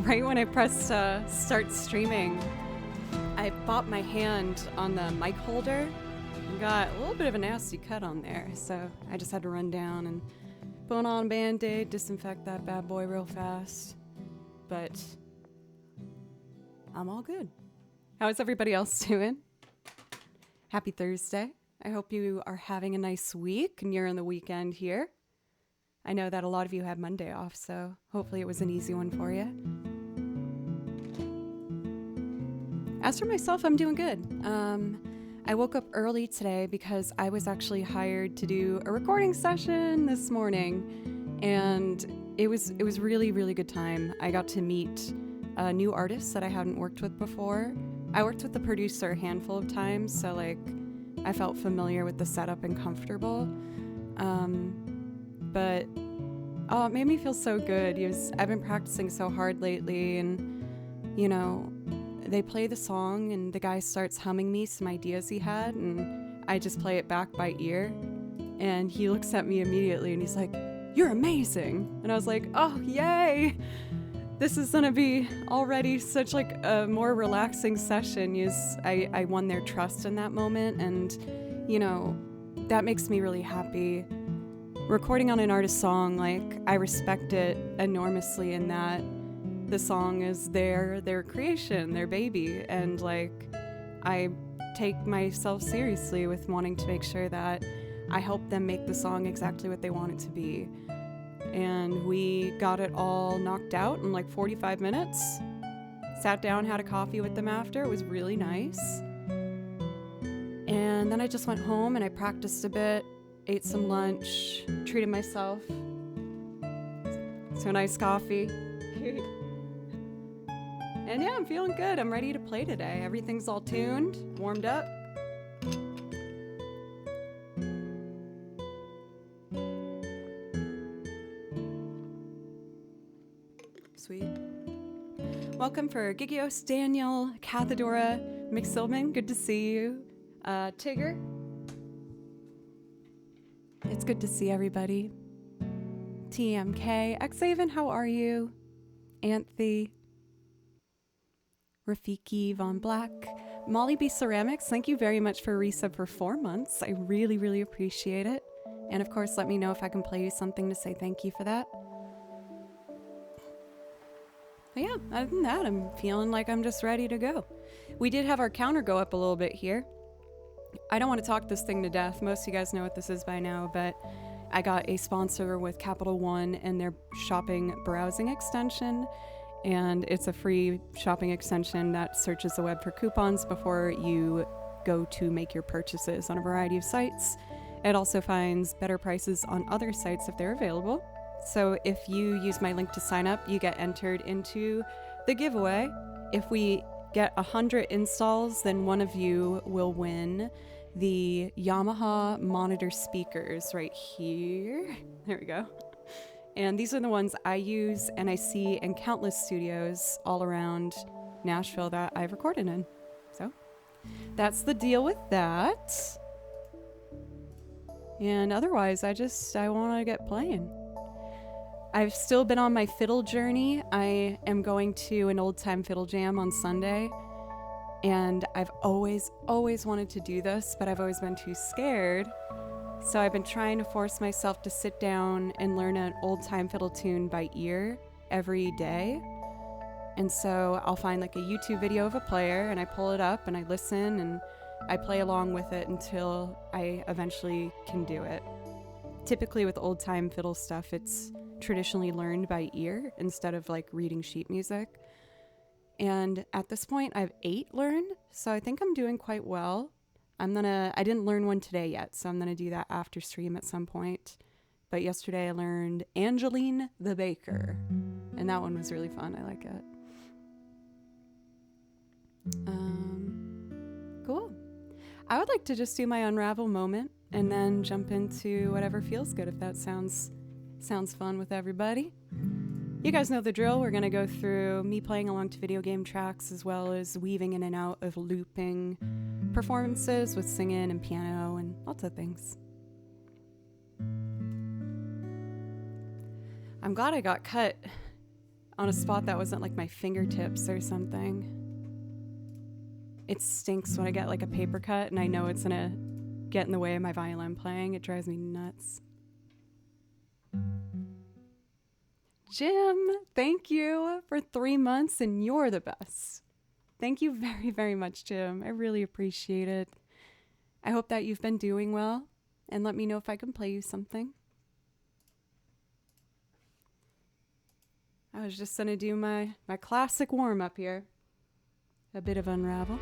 Right when I pressed start streaming, I bopped my hand on the mic holder and got a little bit of a nasty cut on there. So I just had to run down and put on a Band-Aid, disinfect that bad boy real fast. But I'm all good. How is everybody else doing? Happy Thursday. I hope you are having a nice week and you're in the weekend here. I know that a lot of you had Monday off, so hopefully it was an easy one for you. As for myself, I'm doing good. I woke up early today because I was actually hired to do a recording session this morning, and it was really, really good time. I got to meet new artists that I hadn't worked with before. I worked with the producer a handful of times, so I felt familiar with the setup and comfortable. But it made me feel so good. I've been practicing so hard lately, and they play the song and the guy starts humming me some ideas he had, and I just play it back by ear, and he looks at me immediately and he's like, "You're amazing." And I was like, "Oh, yay. This is gonna be already such a more relaxing session." I won their trust in that moment, and that makes me really happy. Recording on an artist's song, I respect it enormously in that the song is their creation, their baby, and I take myself seriously with wanting to make sure that I help them make the song exactly what they want it to be. And we got it all knocked out in 45 minutes. Sat down, had a coffee with them after. It was really nice. And then I just went home and I practiced a bit, ate some lunch, treated myself to a nice coffee. And yeah, I'm feeling good. I'm ready to play today. Everything's all tuned, warmed up. Sweet. Welcome for Gigios, Daniel, Cathedora, McSilman. Good to see you. Tigger. It's good to see everybody. TMK. Xaven, how are you? Anthe. Rafiki Von Black. Molly B Ceramics, thank you very much for a resub for 4 months. I really, really appreciate it. And of course, let me know if I can play you something to say thank you for that. But yeah, other than that, I'm feeling like I'm just ready to go. We did have our counter go up a little bit here. I don't want to talk this thing to death. Most of you guys know what this is by now, but I got a sponsor with Capital One and their shopping browsing extension. And it's a free shopping extension that searches the web for coupons before you go to make your purchases on a variety of sites. It also finds better prices on other sites if they're available. So if you use my link to sign up, you get entered into the giveaway. If we get 100 installs, then one of you will win the Yamaha Monitor speakers right here. There we go. And these are the ones I use and I see in countless studios all around Nashville that I've recorded in. So that's the deal with that. And otherwise, I want to get playing. I've still been on my fiddle journey. I am going to an old time fiddle jam on Sunday. And I've always wanted to do this, but I've always been too scared. So I've been trying to force myself to sit down and learn an old-time fiddle tune by ear every day. And so I'll find a YouTube video of a player and I pull it up and I listen and I play along with it until I eventually can do it. Typically with old-time fiddle stuff, it's traditionally learned by ear instead of reading sheet music. And at this point, I have 8 learned, so I think I'm doing quite well. I didn't learn one today yet, so I'm going to do that after stream at some point. But yesterday I learned Angeline the Baker, and that one was really fun. I like it. Cool. I would like to just do my unravel moment and then jump into whatever feels good, if that sounds fun with everybody. You guys know the drill. We're going to go through me playing along to video game tracks as well as weaving in and out of looping performances with singing and piano and lots of things. I'm glad I got cut on a spot that wasn't like my fingertips or something. It stinks when I get like a paper cut and I know it's gonna get in the way of my violin playing. It drives me nuts. Jim, thank you for 3 months and you're the best. Thank you very, very much, Jim. I really appreciate it. I hope that you've been doing well and let me know if I can play you something. I was just gonna do my classic warm-up here. A bit of Unravel.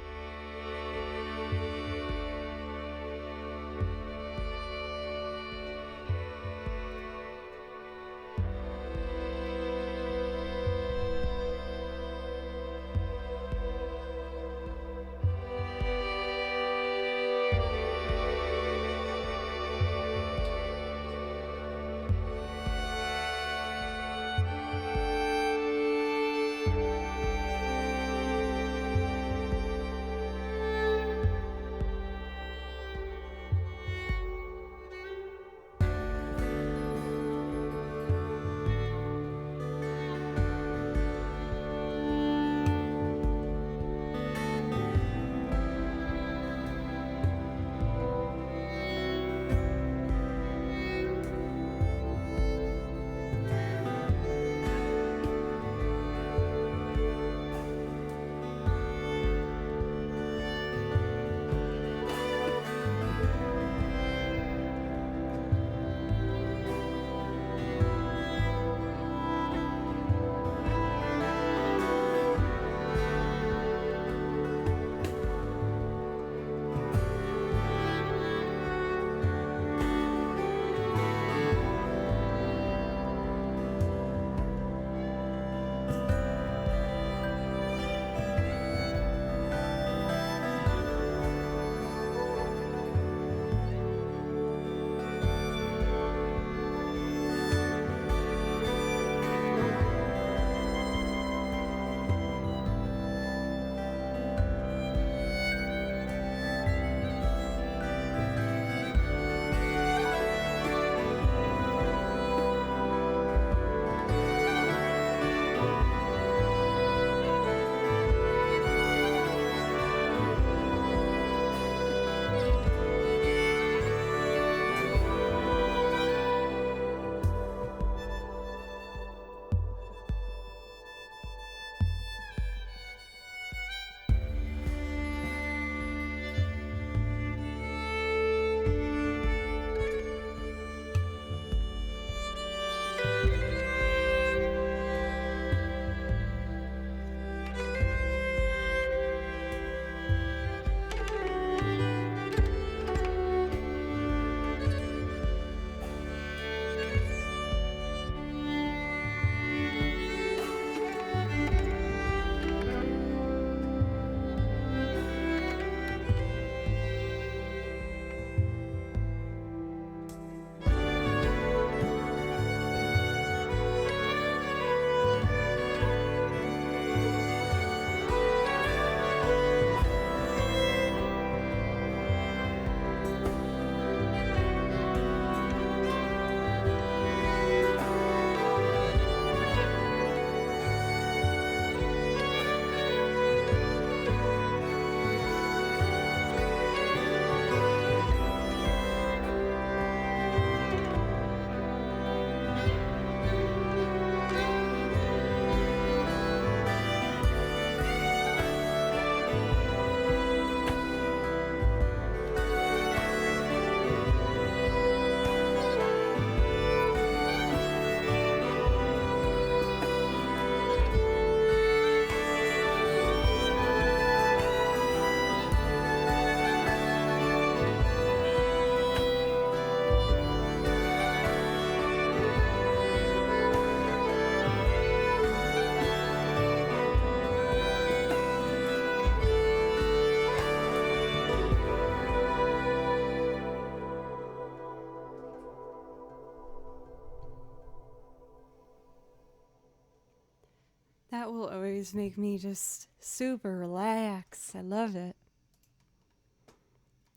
people always make me just super relax. I love it.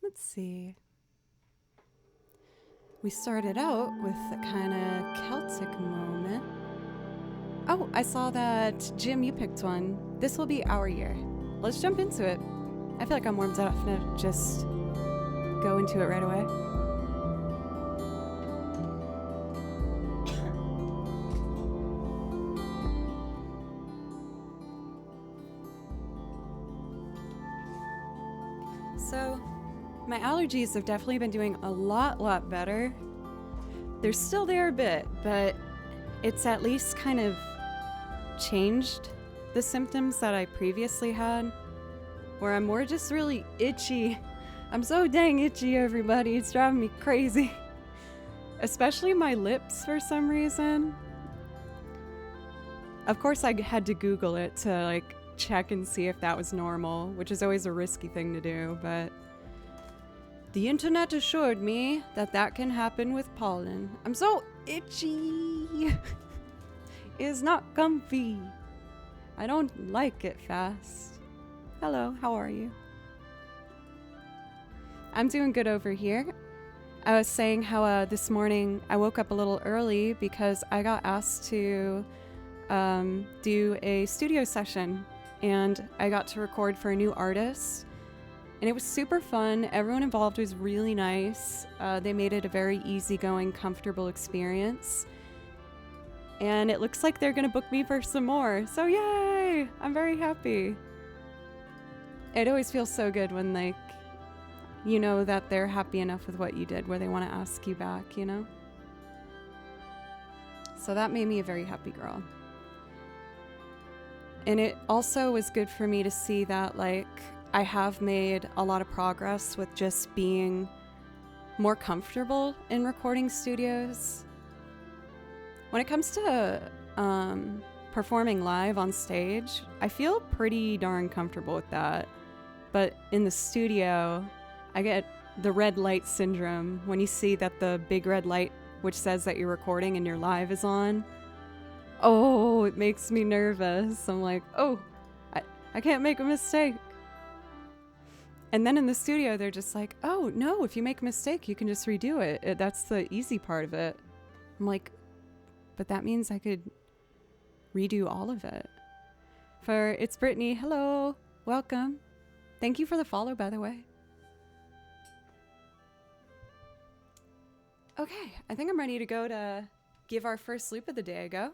Let's see. We started out with a kind of Celtic moment. Oh, I saw that, Jim, you picked one. This will be our year. Let's jump into it. I feel like I'm warmed up to just go into it right away. So, my allergies have definitely been doing a lot better. They're still there a bit, but it's at least kind of changed the symptoms that I previously had, where I'm more just really itchy. I'm so dang itchy, everybody. It's driving me crazy. Especially my lips for some reason. Of course, I had to Google it to like check and see if that was normal, which is always a risky thing to do, but the internet assured me that that can happen with pollen. I'm so itchy. It's not comfy. I don't like it fast. Hello, how are you? I'm doing good over here. I was saying how this morning I woke up a little early because I got asked to do a studio session, and I got to record for a new artist. And it was super fun. Everyone involved was really nice. They made it a very easygoing, comfortable experience. And it looks like they're gonna book me for some more. So yay! I'm very happy. It always feels so good when, like, you know that they're happy enough with what you did where they want to ask you back, you know? So that made me a very happy girl. And it also was good for me to see that, like, I have made a lot of progress with just being more comfortable in recording studios. When it comes to performing live on stage, I feel pretty darn comfortable with that. But in the studio, I get the red light syndrome when you see that the big red light, which says that you're recording and your live is on. Oh, it makes me nervous. I'm like, oh, I can't make a mistake. And then in the studio, they're just like, oh, no, if you make a mistake, you can just redo it. That's the easy part of it. I'm like, but that means I could redo all of it. It's Brittany. Hello. Welcome. Thank you for the follow, by the way. Okay, I think I'm ready to go to give our first loop of the day a go.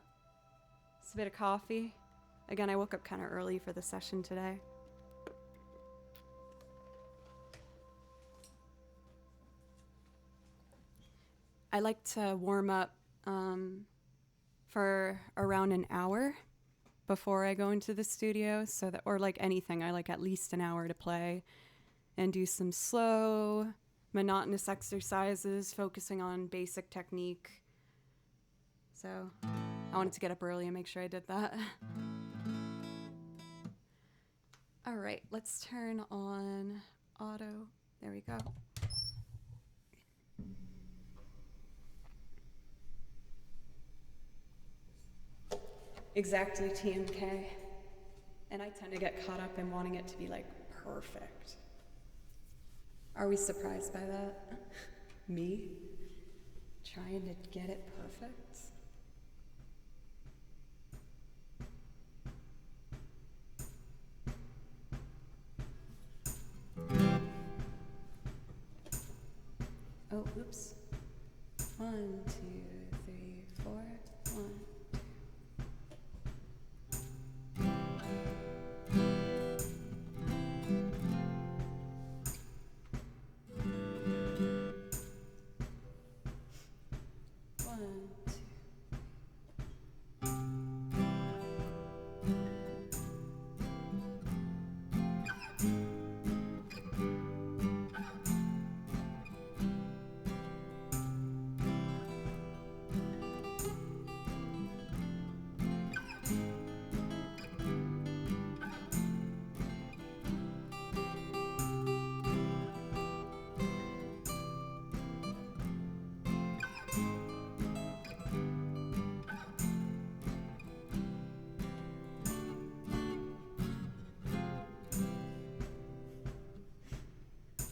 It's a bit of coffee. Again, I woke up kind of early for the session today. I like to warm up for around an hour before I go into the studio, or like anything, I like at least an hour to play and do some slow, monotonous exercises, focusing on basic technique. So I wanted to get up early and make sure I did that. All right, let's turn on auto. There we go. Exactly TMK. And I tend to get caught up in wanting it to be like perfect. Are we surprised by that? Me? Trying to get it perfect? Oh, oops. 1, 2, 3, 4. 1.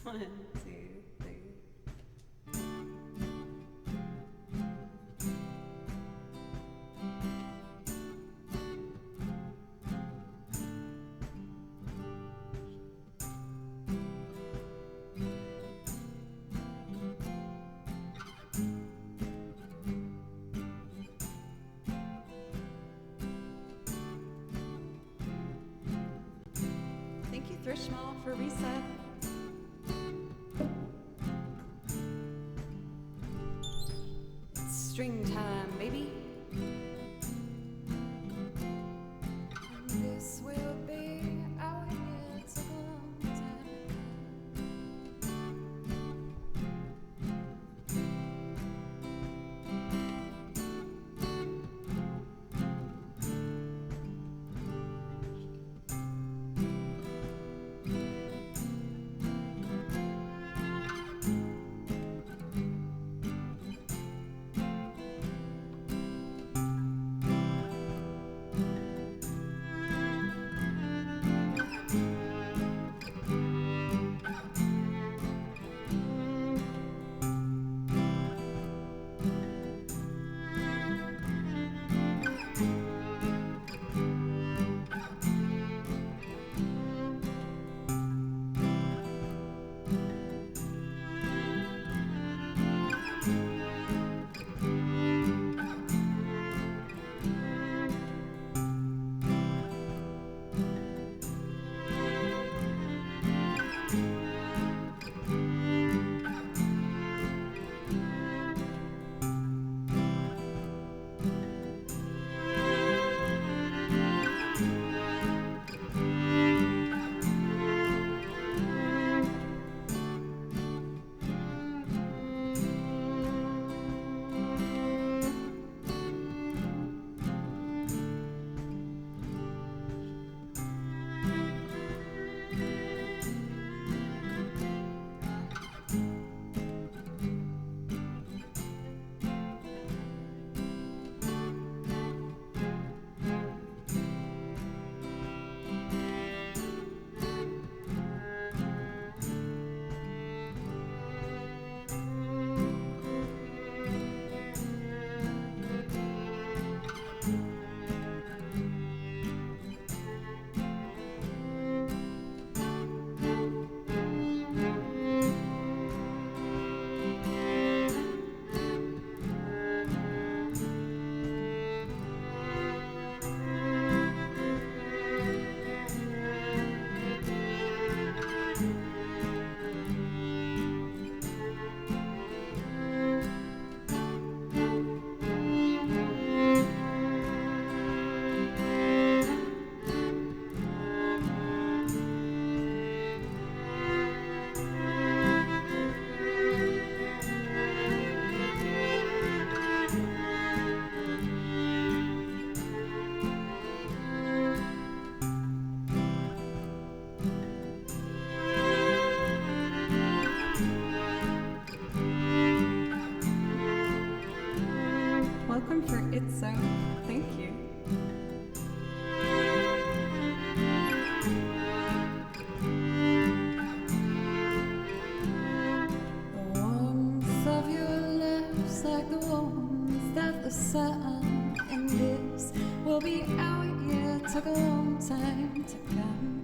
1, 2, 3. Thank you, Thrishmal, for reset. It's string time, baby. And this will be our year to long time. Welcome for Itzo. Thank you. The warmth of your lips like the warmth of the sun. And this will be our year. Took a long time to come.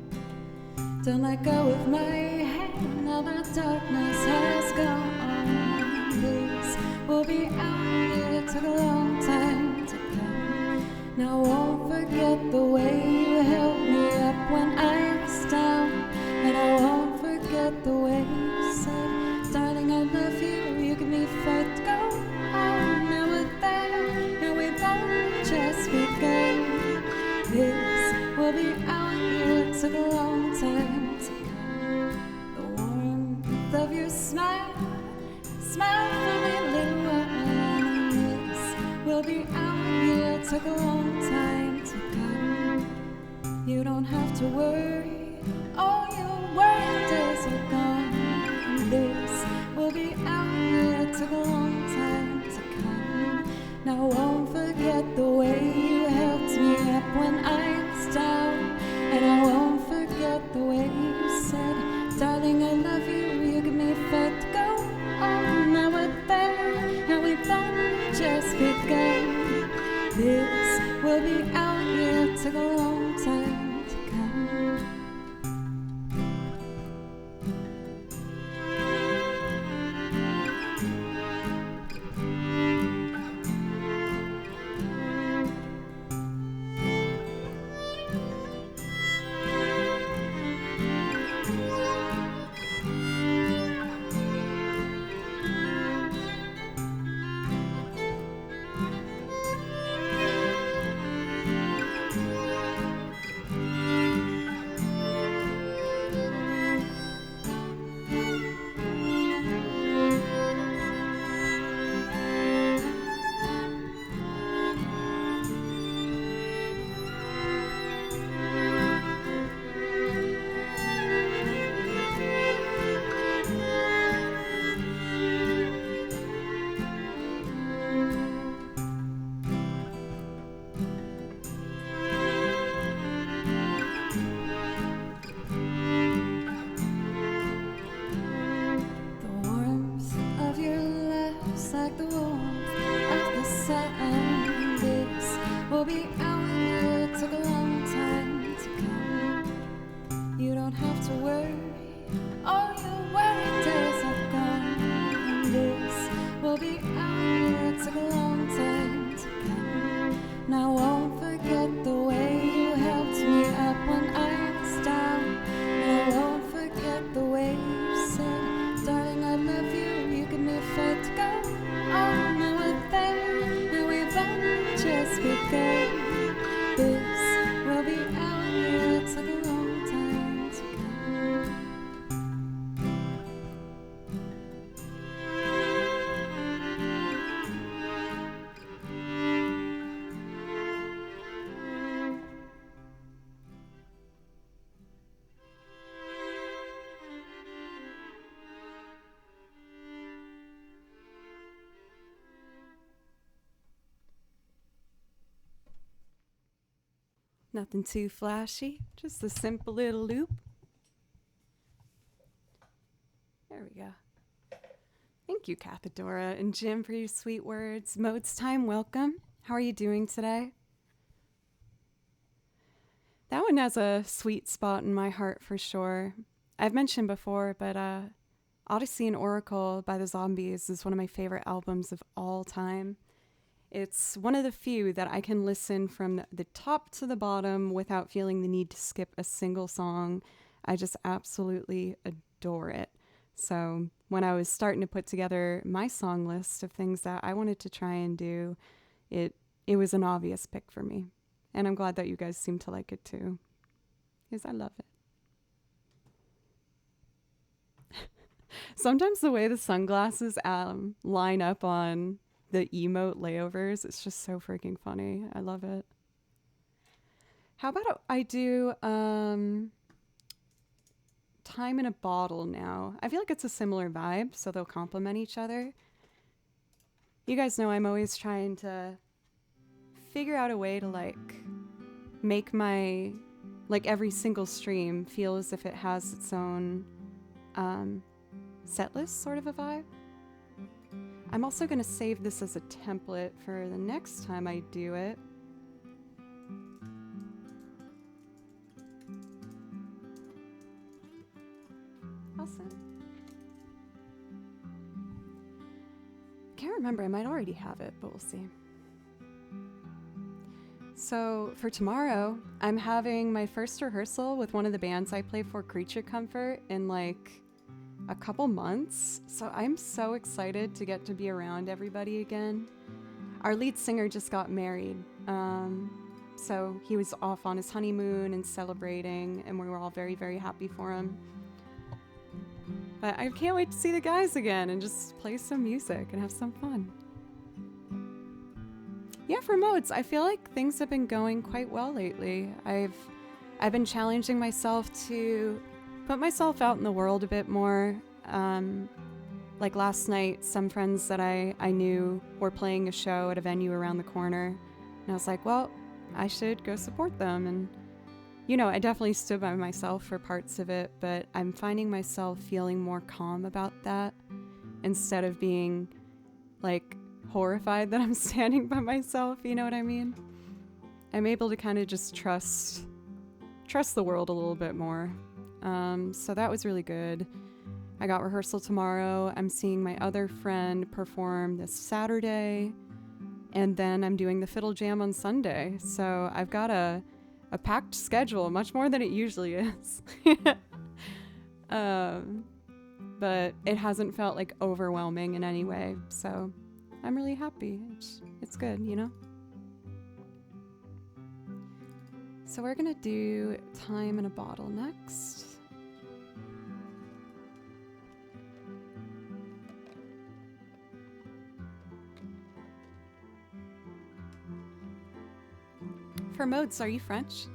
Don't let go of my hand. Now the darkness has gone. This will be our year. Took a long time to come. Now I won't forget the way you held me up when I was down. And I won't forget the way you said, darling, I love you. You give me fight to go on. Now we're there. Now we've only just begun. This will be our year. Took a long time to come. The warmth of your smile. Smile for me, little one. This will be our year. Took a long time to come. You don't have to worry. All your worry days are gone. This will be our year. Took a long time to come. Now I won't forget the way you helped me up when I was down. And I won't forget the way you said, darling, I love you. You Nothing too flashy, just a simple little loop. There we go. Thank you, Cathadora and Jim, for your sweet words. Modes Time, welcome. How are you doing today? That one has a sweet spot in my heart for sure. I've mentioned before, but Odyssey and Oracle by the Zombies is one of my favorite albums of all time. It's one of the few that I can listen from the top to the bottom without feeling the need to skip a single song. I just absolutely adore it. So when I was starting to put together my song list of things that I wanted to try and do, it was an obvious pick for me. And I'm glad that you guys seem to like it too, because I love it. Sometimes the way the sunglasses line up on the emote layovers, it's just so freaking funny. I love it. How about I do Time in a Bottle now? I feel like it's a similar vibe, so they'll complement each other. You guys know I'm always trying to figure out a way to make my every single stream feel as if it has its own set list sort of a vibe. I'm also going to save this as a template for the next time I do it. Awesome. Can't remember, I might already have it, but we'll see. So for tomorrow, I'm having my first rehearsal with one of the bands I play for, Creature Comfort, in a couple months. So I'm so excited to get to be around everybody again. Our lead singer just got married. So he was off on his honeymoon and celebrating, and we were all very, very happy for him. But I can't wait to see the guys again and just play some music and have some fun. Yeah, for modes, I feel like things have been going quite well lately. I've been challenging myself to put myself out in the world a bit more. Like last night, some friends that I knew were playing a show at a venue around the corner. And I was like, well, I should go support them. And, I definitely stood by myself for parts of it, but I'm finding myself feeling more calm about that instead of being horrified that I'm standing by myself, you know what I mean? I'm able to kind of just trust the world a little bit more. So that was really good. I got rehearsal tomorrow. I'm seeing my other friend perform this Saturday, and then I'm doing the fiddle jam on Sunday. So I've got a packed schedule, much more than it usually is. But it hasn't felt overwhelming in any way. So I'm really happy. It's good, So we're gonna do Time in a Bottle next. For modes, are you French?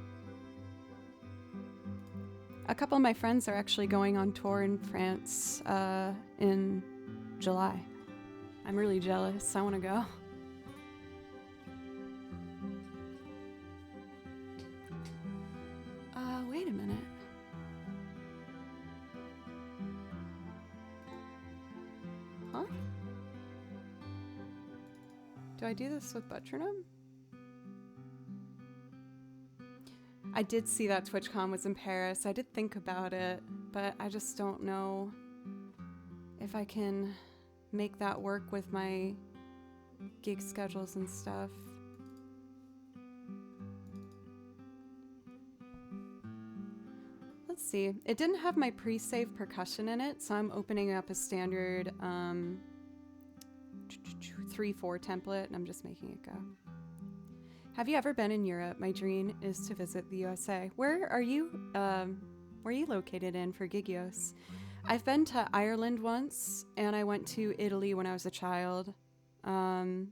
A couple of my friends are actually going on tour in France in July. I'm really jealous. I want to go. Wait a minute. Huh? Do I do this with Butronum? I did see that TwitchCon was in Paris. I did think about it, but I just don't know if I can make that work with my gig schedules and stuff. Let's see. It didn't have my pre-save percussion in it, so I'm opening up a standard 3/4 template, and I'm just making it go. Have you ever been in Europe? My dream is to visit the USA. Where are you located in for Gigios? I've been to Ireland once, and I went to Italy when I was a child. I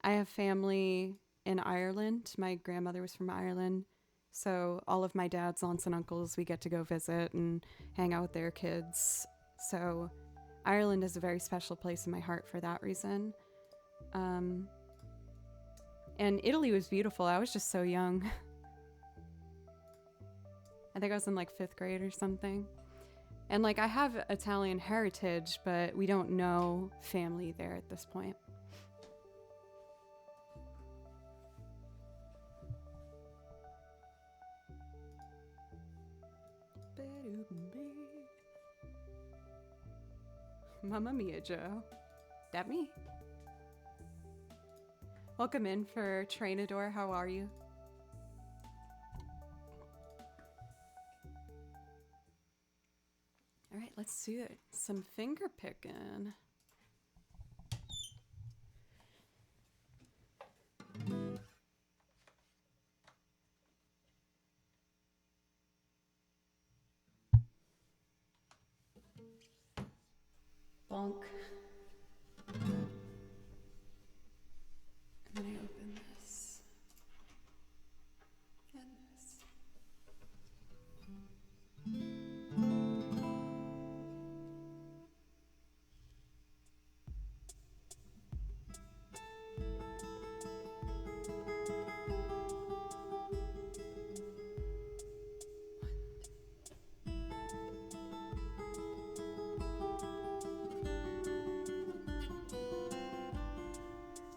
have family in Ireland. My grandmother was from Ireland, so all of my dad's aunts and uncles, we get to go visit and hang out with their kids. So Ireland is a very special place in my heart for that reason. And Italy was beautiful. I was just so young. I think I was in like 5th grade or something. And like I have Italian heritage, but we don't know family there at this point. Mamma mia, Joe. That me? Welcome in for Trainador. How are you? All right, let's do it. Some finger picking. Bonk. And then I open this. And this.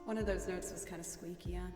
One of those notes was kind of squeaky on.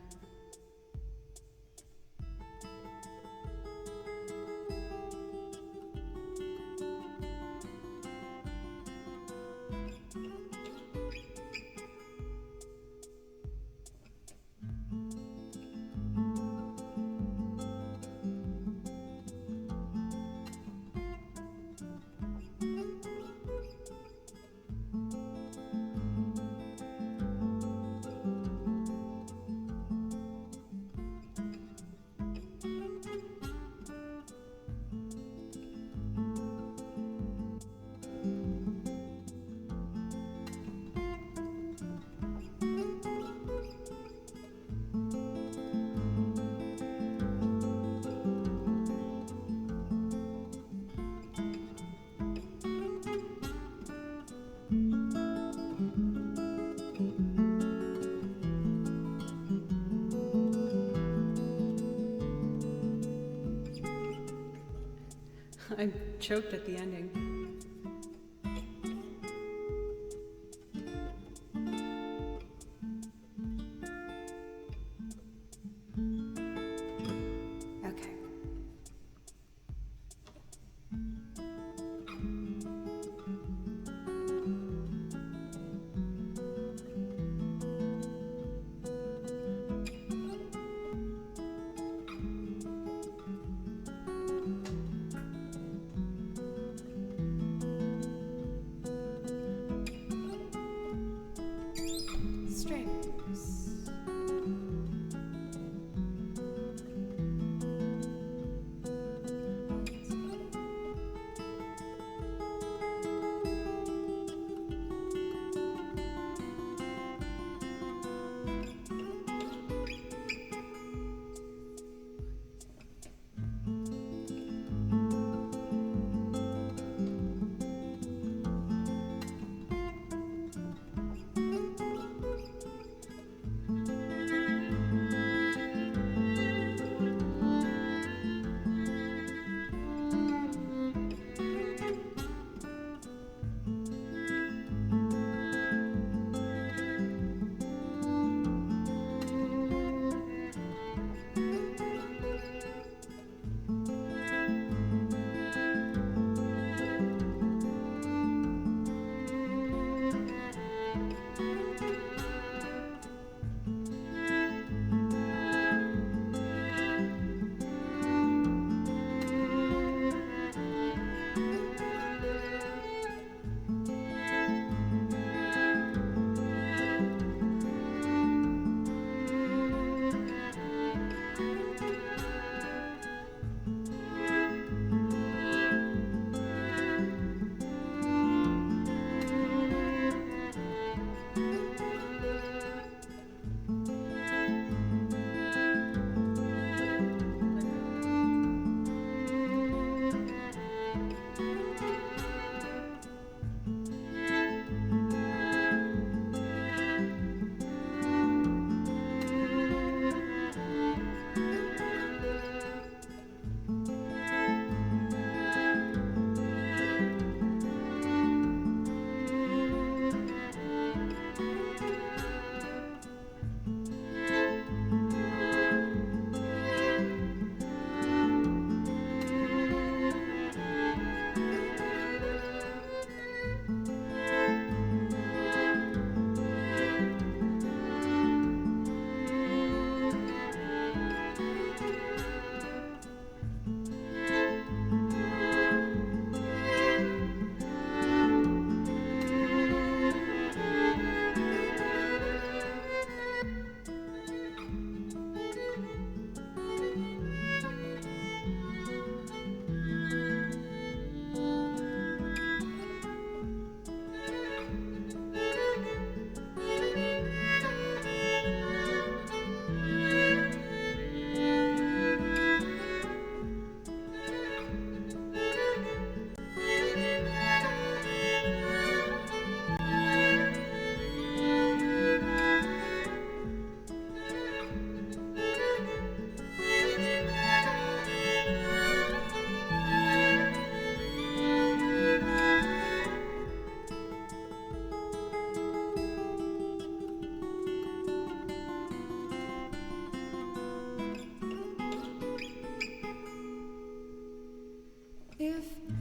I choked at the ending. Okay.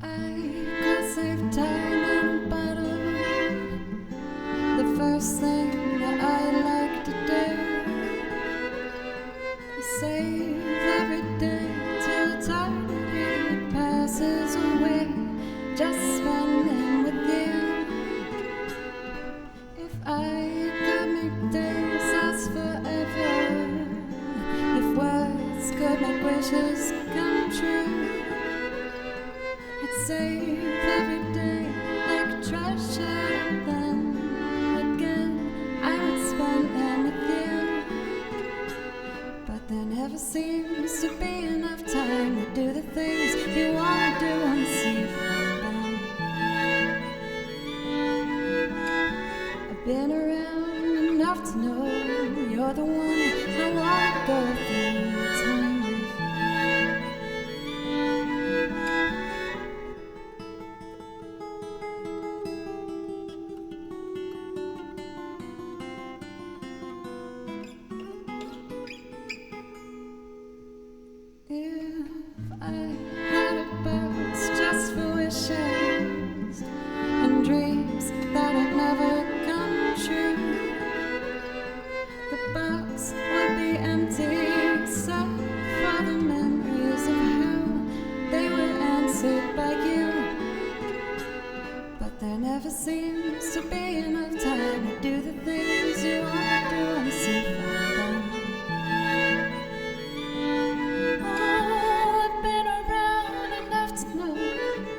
I could save time in a bottle. The first thing that I like to do is save every day till eternity passes away. Just spending with you. If I could make days last forever, if words could make wishes come true, I'd save every day like a treasure. Then again I would spend them with you. But there never seems to be enough time to do the things you want to do once you've done. I've been around enough to know you're the one I want to go through time with. If I had a box just for wishes and dreams that had never come true, the box would be empty except for the memories of how they were answered by you. But there never seems to be enough time to do the things you want to do and see for them. Oh, I've been around enough to know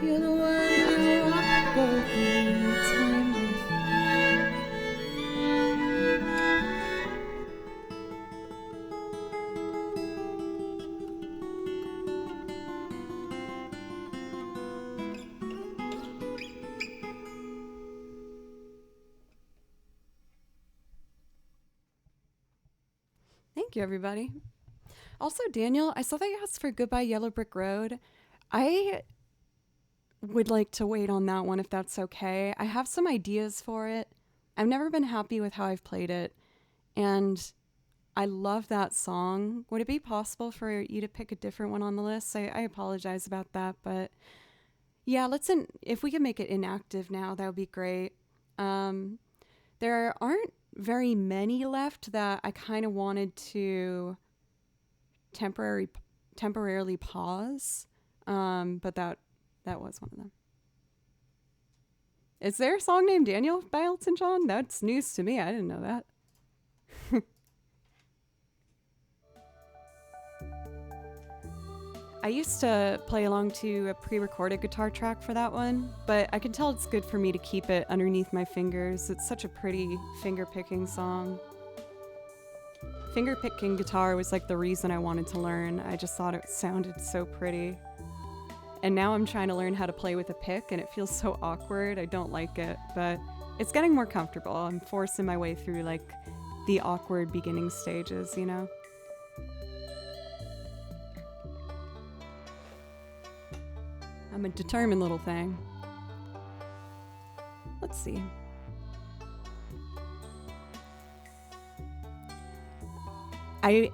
you're the one I want to go through time with. Thank you, everybody. Also, Daniel, I saw that you asked for Goodbye Yellow Brick Road. I would like to wait on that one if that's okay. I have some ideas for it. I've never been happy with how I've played it, and I love that song. Would it be possible for you to pick a different one on the list? I apologize about that, but yeah, if we can make it inactive now, that would be great. There aren't very many left that I kind of wanted to temporarily pause, but that was one of them. Is there a song named Daniel by Elton John? That's news to me. I didn't know that. I used to play along to a pre-recorded guitar track for that one, but I can tell it's good for me to keep it underneath my fingers. It's such a pretty finger-picking song. Finger-picking guitar was like the reason I wanted to learn. I just thought it sounded so pretty. And now I'm trying to learn how to play with a pick, and it feels so awkward. I don't like it, but it's getting more comfortable. I'm forcing my way through like the awkward beginning stages, you know? I'm a determined little thing. Let's see. I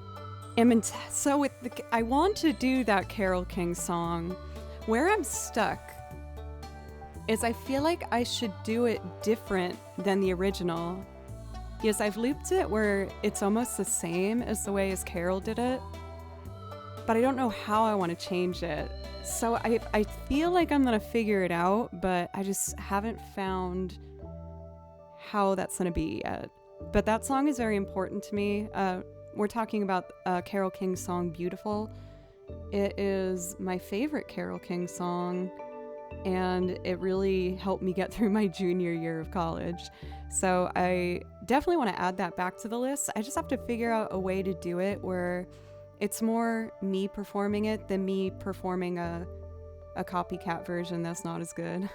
want to do that Carole King song. Where I'm stuck is I feel like I should do it different than the original. Yes, I've looped it where it's almost the same as the way as Carole did it, but I don't know how I want to change it. So I feel like I'm gonna figure it out, but I just haven't found how that's gonna be yet. But that song is very important to me. We're talking about Carole King's song Beautiful. It is my favorite Carole King song, and it really helped me get through my junior year of college. So I definitely want to add that back to the list. I just have to figure out a way to do it where it's more me performing it than me performing a copycat version that's not as good.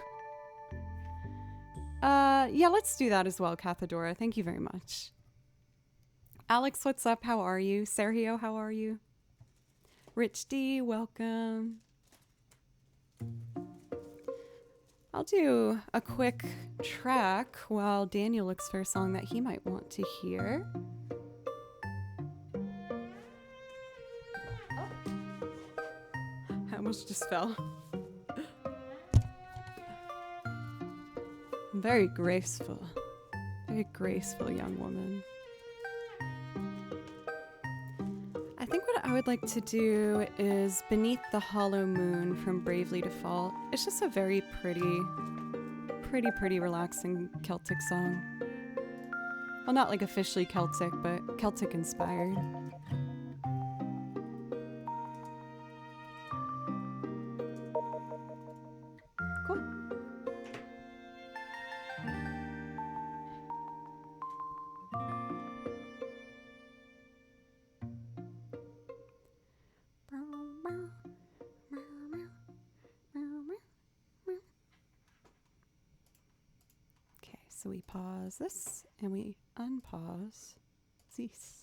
Yeah, let's do that as well, Cathadora. Thank you very much. Alex, what's up? How are you? Sergio, how are you? Rich D, welcome. I'll do a quick track while Daniel looks for a song that he might want to hear. I almost just fell. Very graceful. Very graceful young woman. I think what I would like to do is Beneath the Hollow Moon from Bravely Default. It's just a very pretty relaxing Celtic song. Well, not like officially Celtic, but Celtic inspired. Cool. Okay, so we pause this and we unpause this.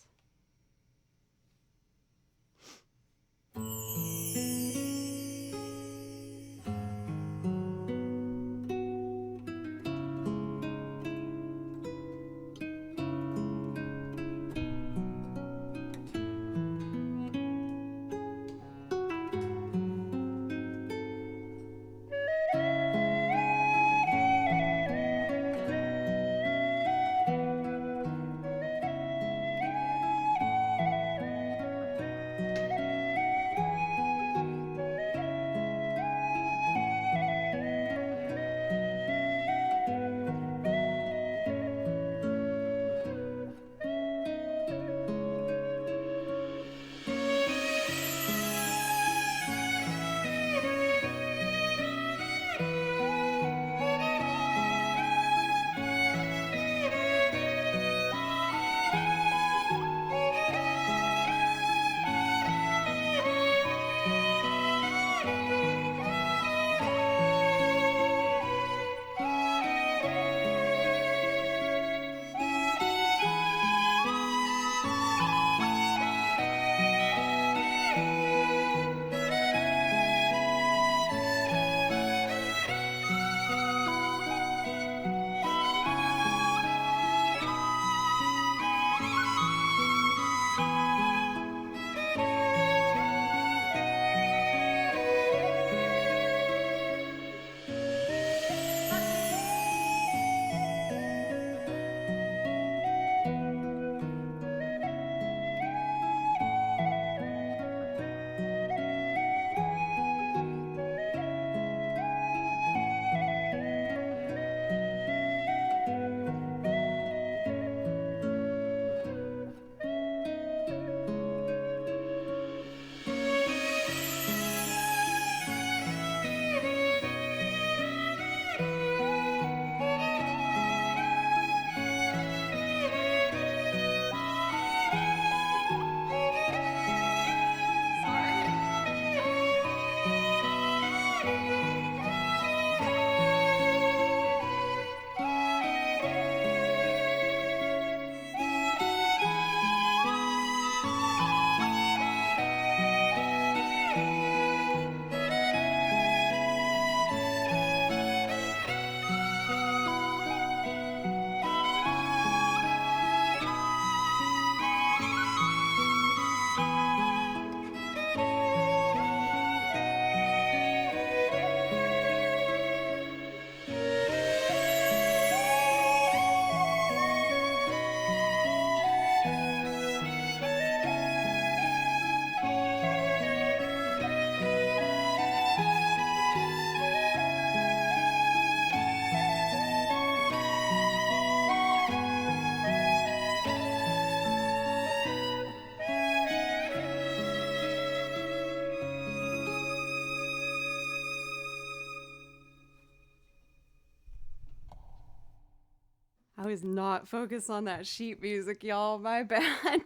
I was not focused on that sheet music, y'all. My bad.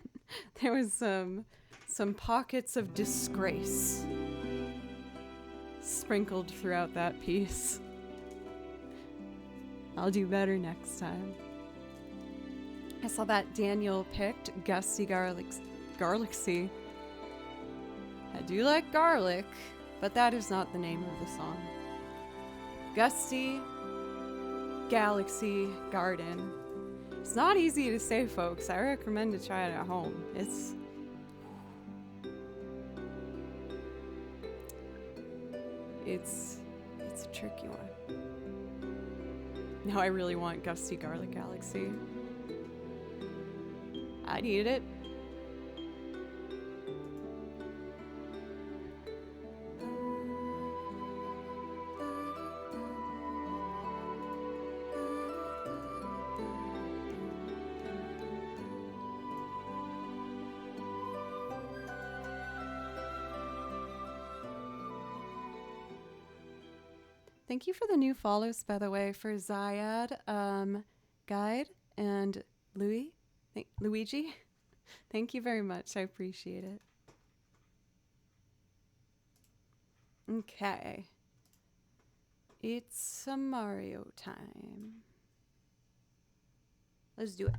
There was some pockets of disgrace sprinkled throughout that piece. I'll do better next time. I saw that Daniel picked Gusty Garlicsy. I do like garlic, but that is not the name of the song. Gusty Galaxy Garden. It's not easy to say, folks. I recommend to try it at home. It's a tricky one. Now I really want Gusty Garlic Galaxy. I need it. Thank you for the new follows, by the way, for Zyad, Guide, and Luigi. Thank you very much. I appreciate it. Okay. It's a Mario time. Let's do it.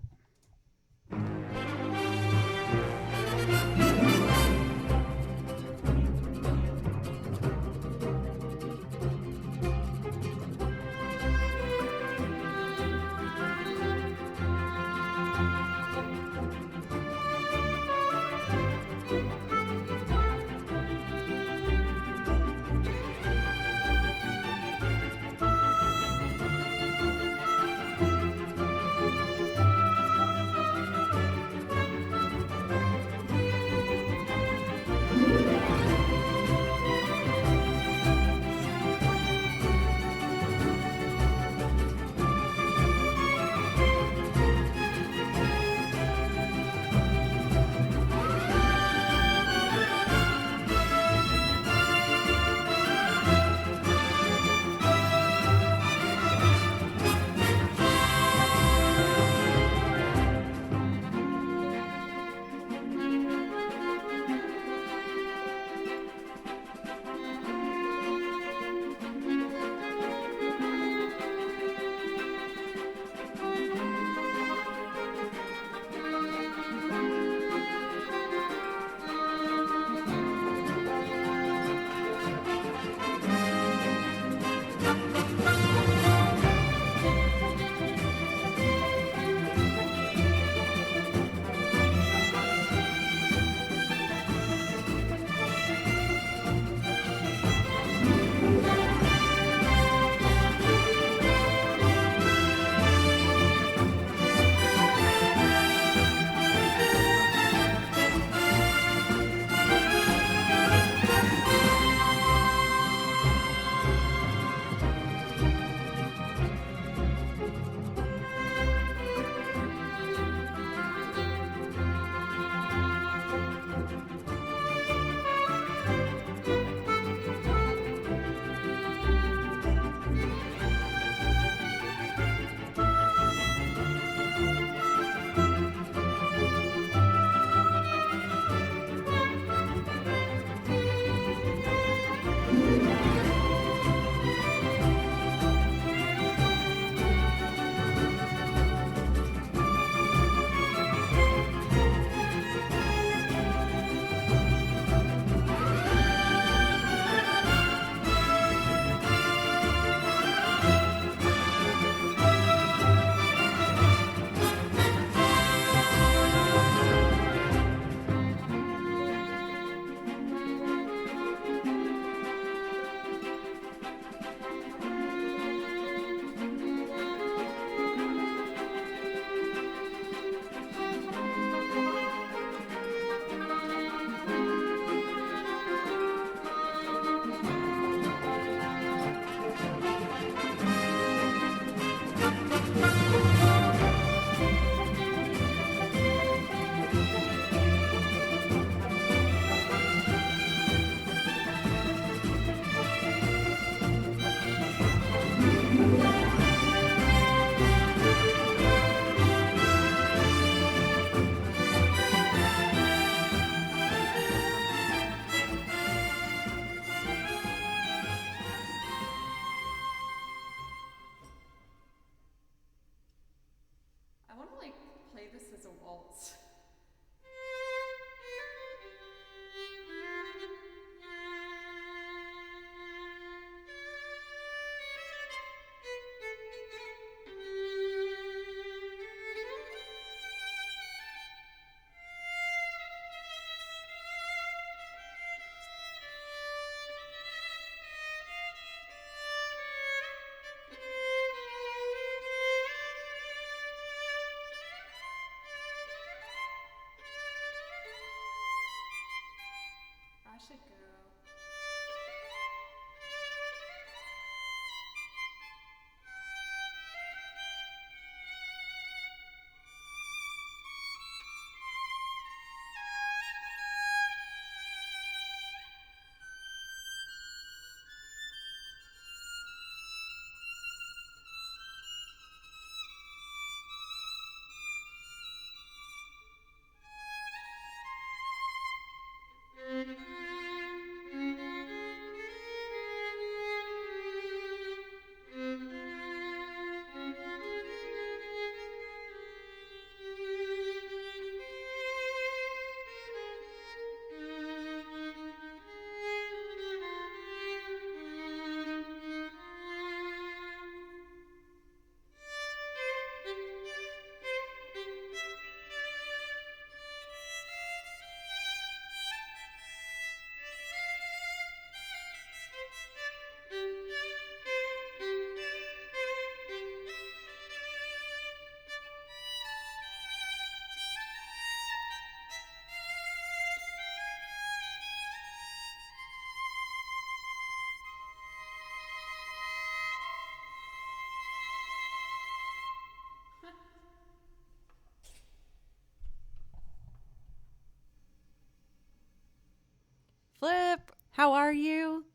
How are you?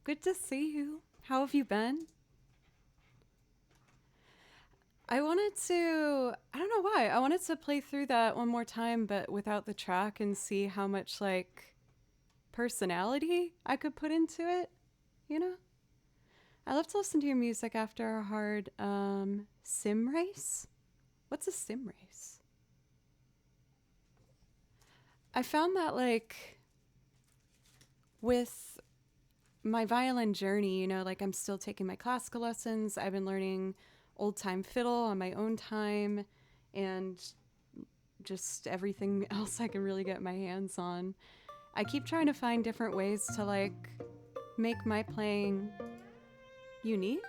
Good to see you. How have you been? I don't know why. I wanted to play through that one more time, but without the track and see how much like personality I could put into it, you know? I love to listen to your music after a hard sim race. What's a sim race? I found that like with my violin journey, like I'm still taking my classical lessons. I've been learning old time fiddle on my own time and just everything else I can really get my hands on. I keep trying to find different ways to like make my playing unique.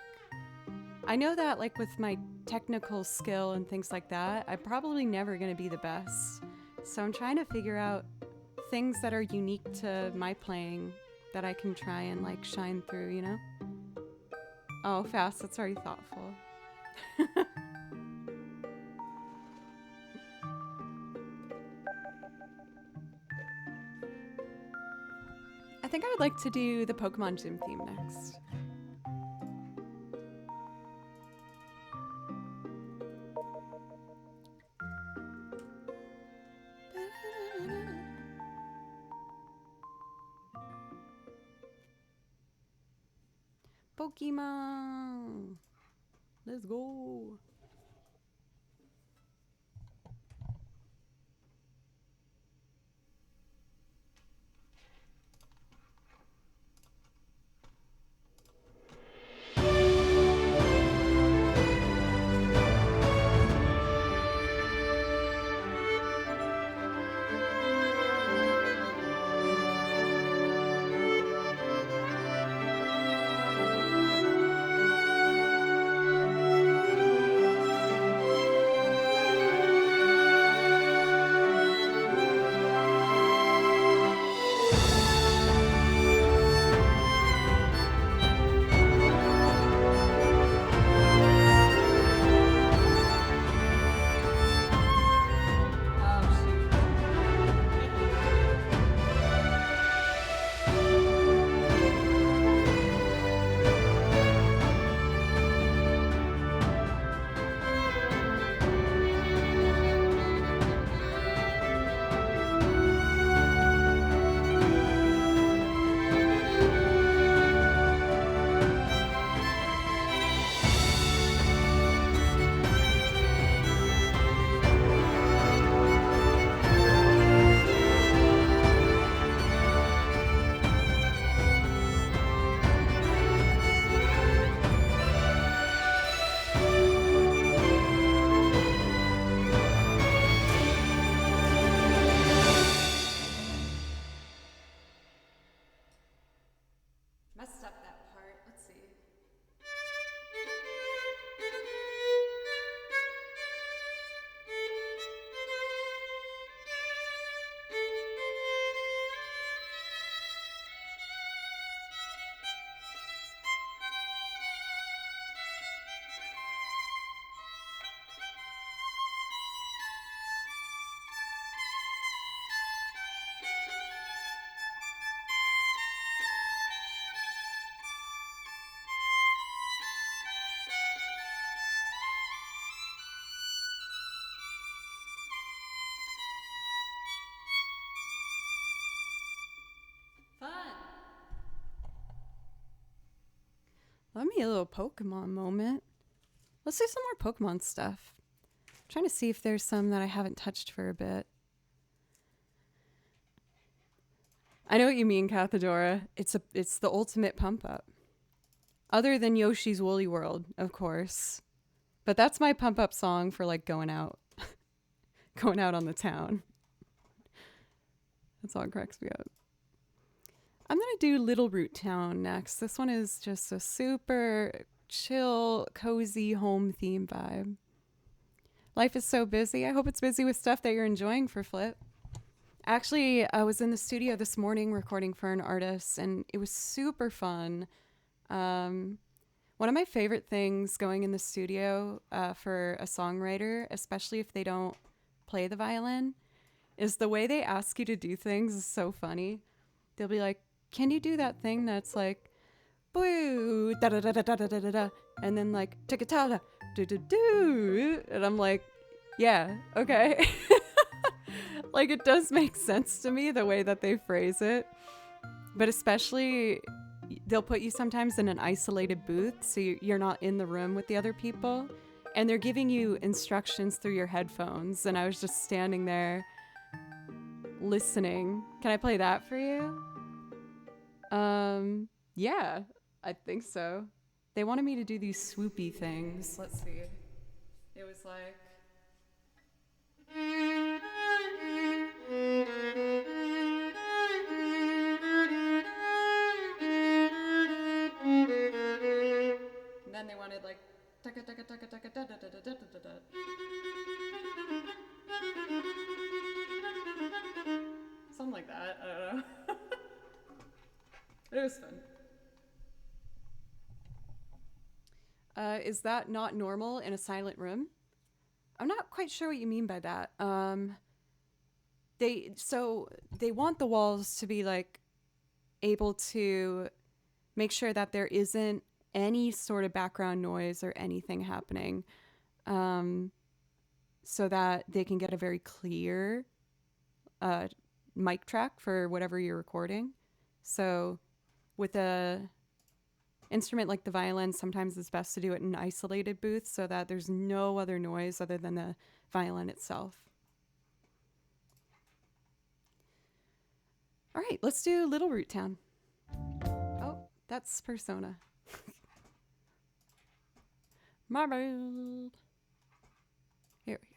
I know that like with my technical skill and things like that, I'm probably never going to be the best. So I'm trying to figure out things that are unique to my playing that I can try and like shine through. Oh, fast. That's very thoughtful. I think I would like to do the Pokemon Gym theme next. Pokemon! Let's go! Messed up that part. Let's see. Fun. Let me a little Pokemon moment. Let's do some more Pokemon stuff. I'm trying to see if there's some that I haven't touched for a bit. I know what you mean, Cathedora. It's the ultimate pump up. Other than Yoshi's Woolly World, of course. But that's my pump up song for like going out. Going out on the town. That song cracks me up. I'm going to do Little Root Town next. This one is just a super chill, cozy home theme vibe. Life is so busy. I hope it's busy with stuff that you're enjoying for Flip. Actually, I was in the studio this morning recording for an artist, and it was super fun. One of my favorite things going in the studio for a songwriter, especially if they don't play the violin, is the way they ask you to do things is so funny. They'll be like, can you do that thing that's like, boo, da da da da da da da da, and then like, ticka ta da, do do do, and I'm like, yeah, okay. Like, it does make sense to me the way that they phrase it, but especially they'll put you sometimes in an isolated booth, so you're not in the room with the other people, and they're giving you instructions through your headphones, and I was just standing there listening. Can I play that for you? Yeah, I think so. They wanted me to do these swoopy things. Let's see. It was like. And then they wanted like. Something like that. I don't know. It was fun. Is that not normal in a silent room? I'm not quite sure what you mean by that. They want the walls to be like able to make sure that there isn't any sort of background noise or anything happening, so that they can get a very clear mic track for whatever you're recording. So with a instrument like the violin, sometimes it's best to do it in an isolated booth so that there's no other noise other than the violin itself. All right, let's do Little Root Town. Oh, that's Persona. My bad. Here we go.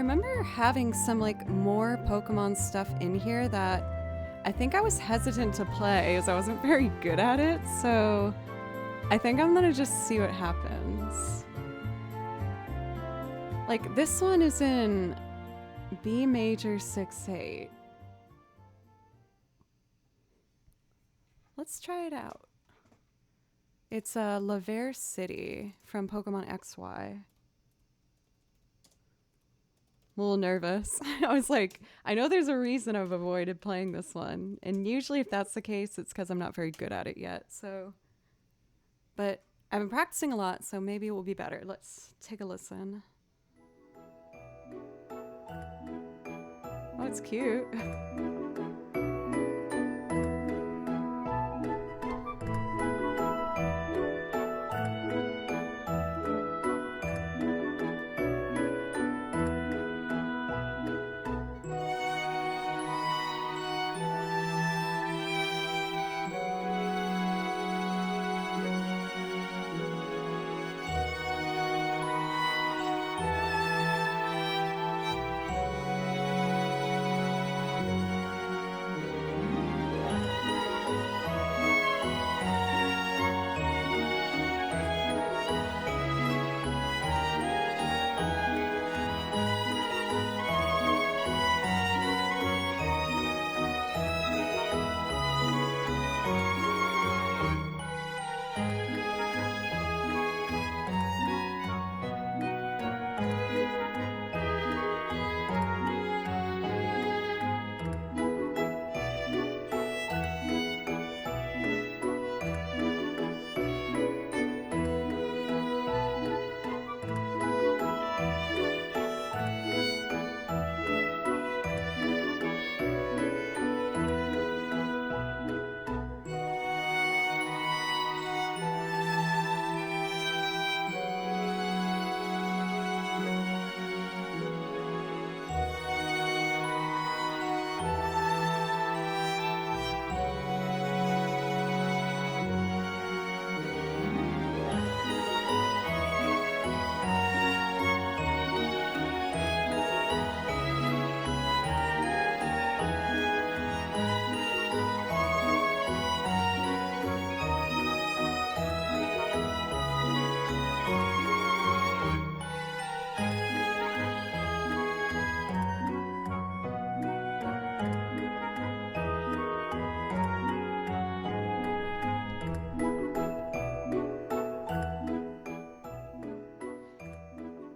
remember having some like more Pokemon stuff in here that I think I was hesitant to play as I wasn't very good at it, so I think I'm gonna just see what happens. Like, this one is in B major 6/8. Let's try it out. It's Laver City from Pokemon XY. I'm a little nervous. I was like, I know there's a reason I've avoided playing this one. And usually if that's the case, it's because I'm not very good at it yet. So, but I've been practicing a lot, so maybe it will be better. Let's take a listen. Oh, it's cute.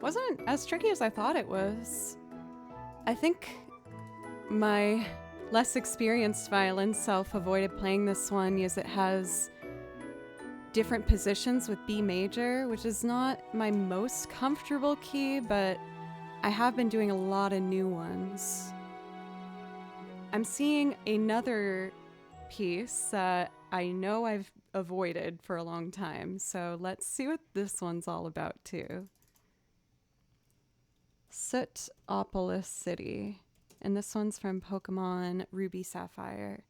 Wasn't as tricky as I thought it was. I think my less experienced violin self avoided playing this one because it has different positions with B major, which is not my most comfortable key, but I have been doing a lot of new ones. I'm seeing another piece that I know I've avoided for a long time, so let's see what this one's all about too. Sootopolis City, and this one's from Pokemon Ruby Sapphire.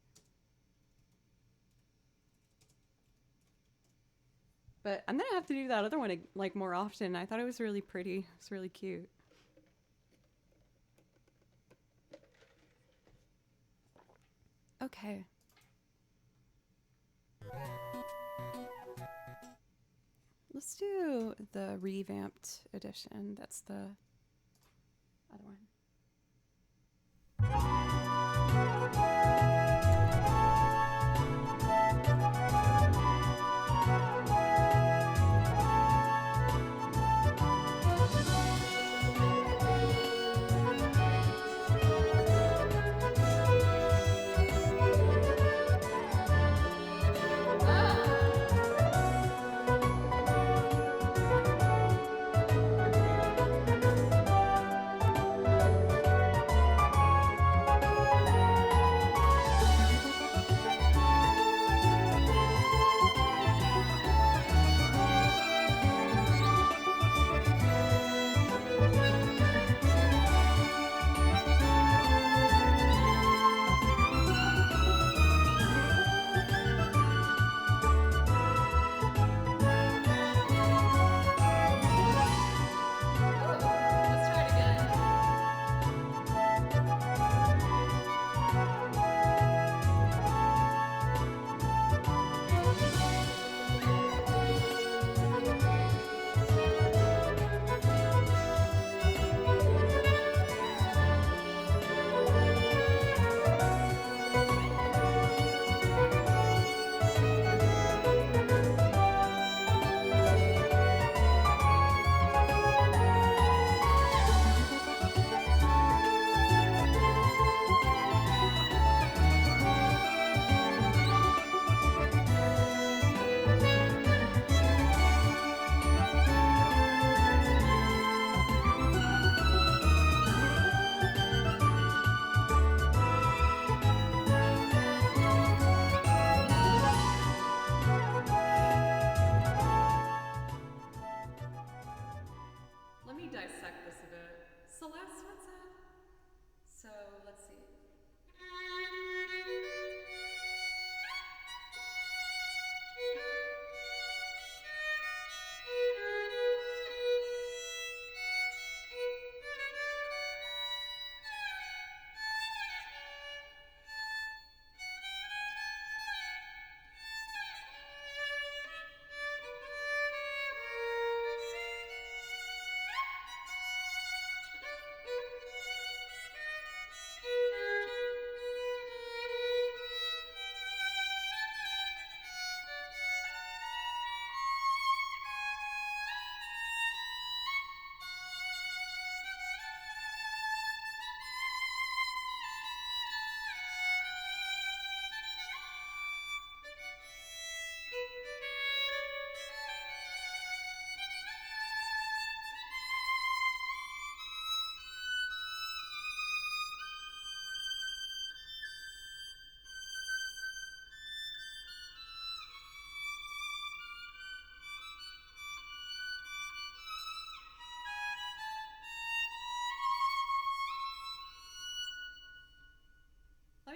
But I'm gonna have to do that other one like more often. I thought it was really pretty. It's really cute. Okay. Let's do the revamped edition. That's the other one.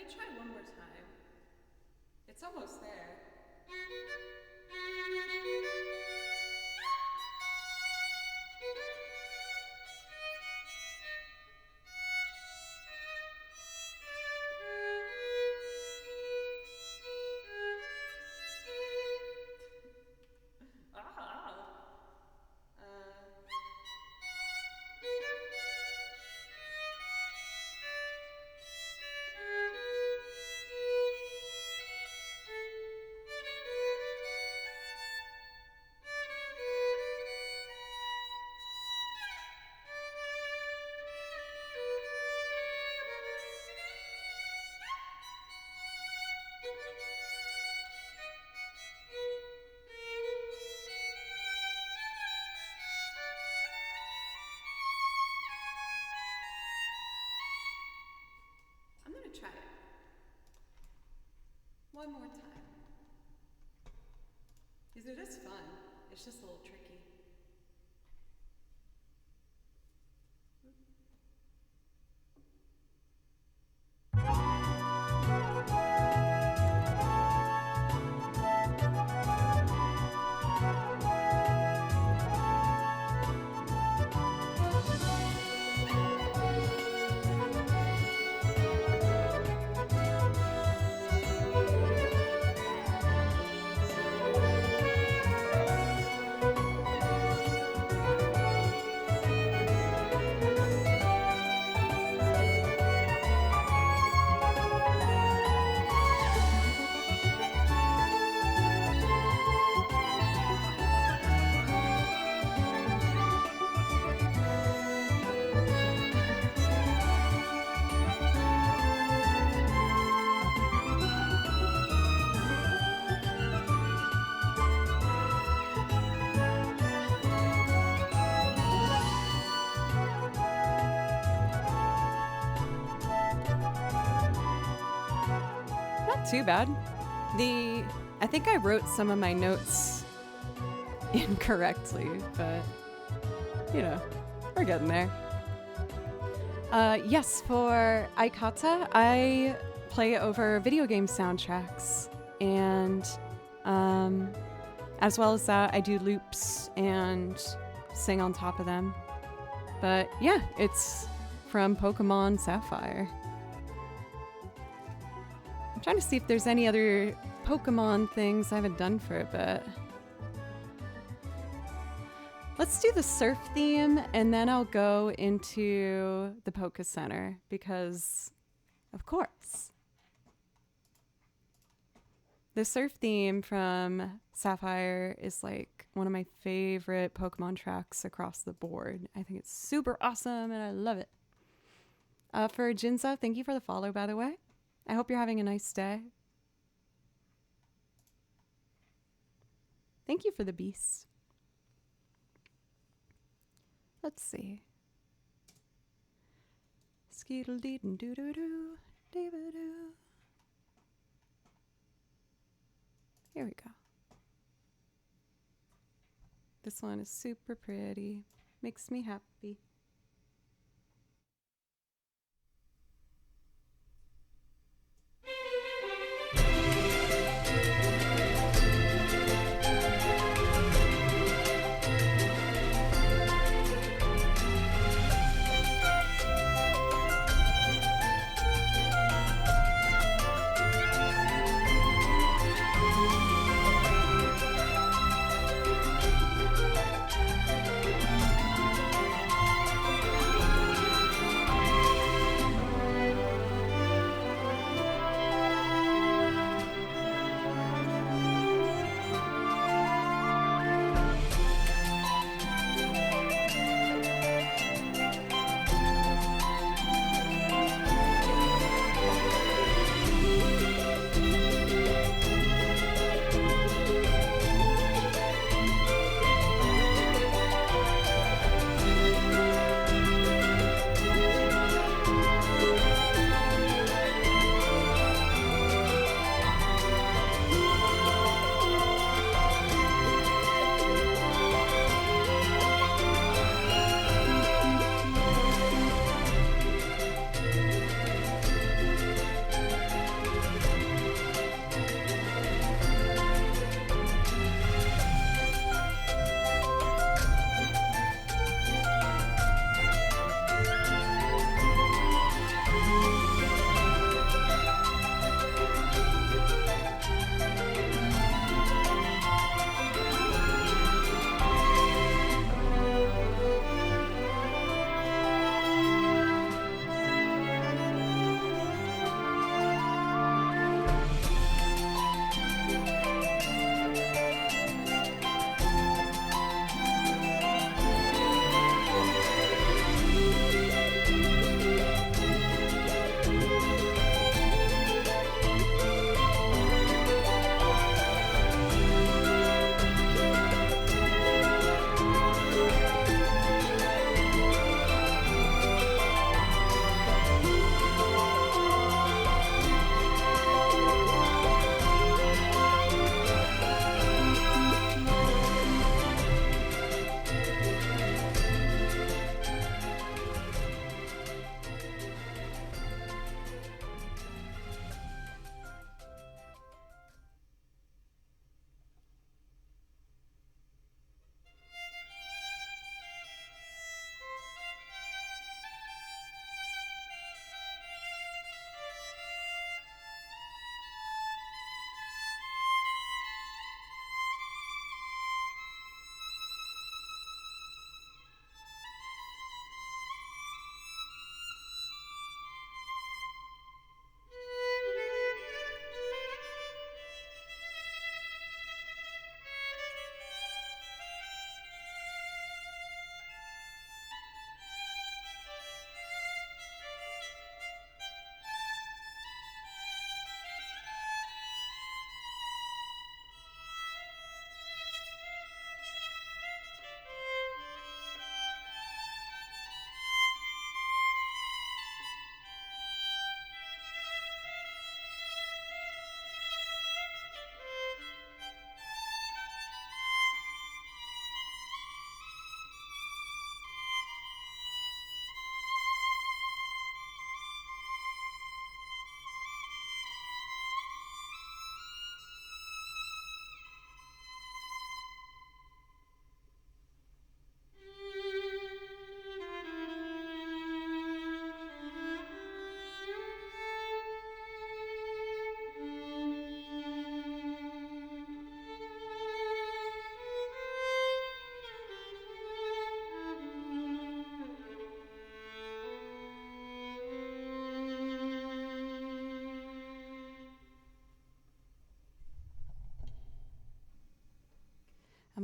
me try one more time. It's almost there. I'm gonna try it one more time. Because it is fun. It's just a little tricky. Not too bad. I think I wrote some of my notes incorrectly, but you know, we're getting there. Yes, for Aikata, I play over video game soundtracks, and as well as that, I do loops and sing on top of them. But yeah, it's from Pokemon Sapphire. I'm trying to see if there's any other Pokemon things I haven't done for a bit. Let's do the surf theme, and then I'll go into the Poké Center, because, of course. The surf theme from Sapphire is like one of my favorite Pokemon tracks across the board. I think it's super awesome, and I love it. For Jinzo, thank you for the follow, by the way. I hope you're having a nice day. Thank you for the beast. Let's see. Skeetle dee doo doo doo doo doo. Here we go. This one is super pretty. Makes me happy.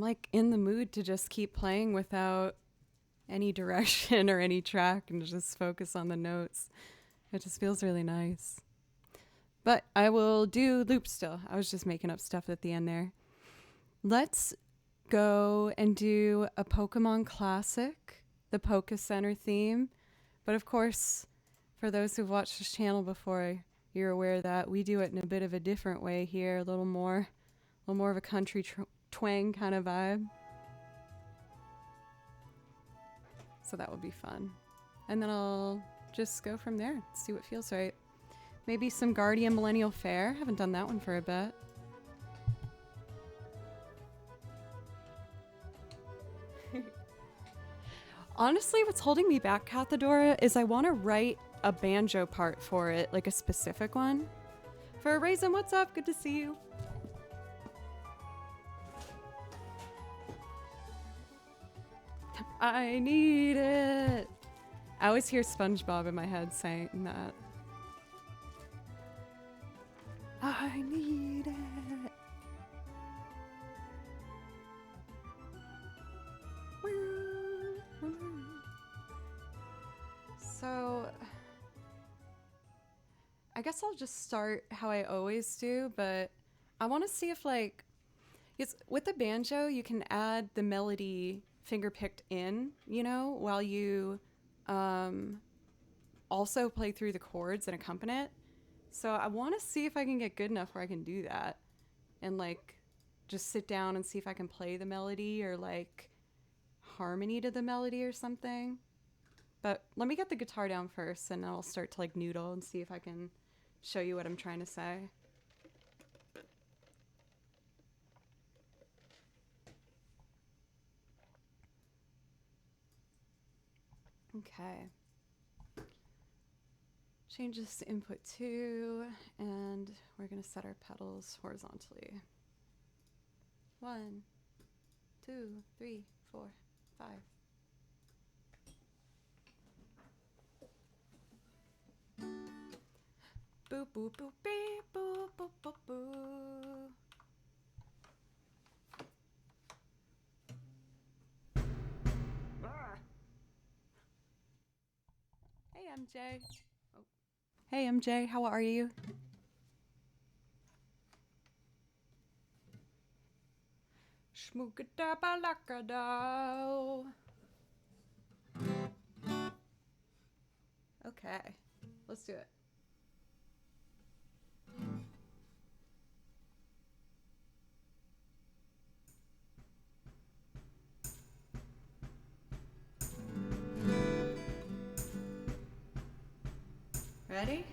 I'm like in the mood to just keep playing without any direction or any track and just focus on the notes. It just feels really nice. But I will do loops still. I was just making up stuff at the end there. Let's go and do a Pokemon classic, the Poke Center theme. But of course, for those who've watched this channel before, you're aware that we do it in a bit of a different way here, a little more of a country twang kind of vibe. So that will be fun. And then I'll just go from there, see what feels right. Maybe some Guardian Millennial Fair. Haven't done that one for a bit. Honestly, what's holding me back, Cathedora, is I want to write a banjo part for it, like a specific one. For Raisin, what's up? Good to see you. I need it. I always hear SpongeBob in my head saying that. I need it. So, I guess I'll just start how I always do, but I want to see if like, with the banjo, you can add the melody finger-picked in, you know, while you also play through the chords and accompany it. So I want to see if I can get good enough where I can do that and like just sit down and see if I can play the melody or like harmony to the melody or something. But let me get the guitar down first and I'll start to like noodle and see if I can show you what I'm trying to say. Okay. Change this to input 2, and we're going to set our pedals horizontally. 1, 2, 3, 4, 5. Boop, boop, boop, beep, boop, boop, boop, boop. Hey, MJ. Oh. Hey, MJ, how are you? Shmookadabalakado. Okay, let's do it. Ready?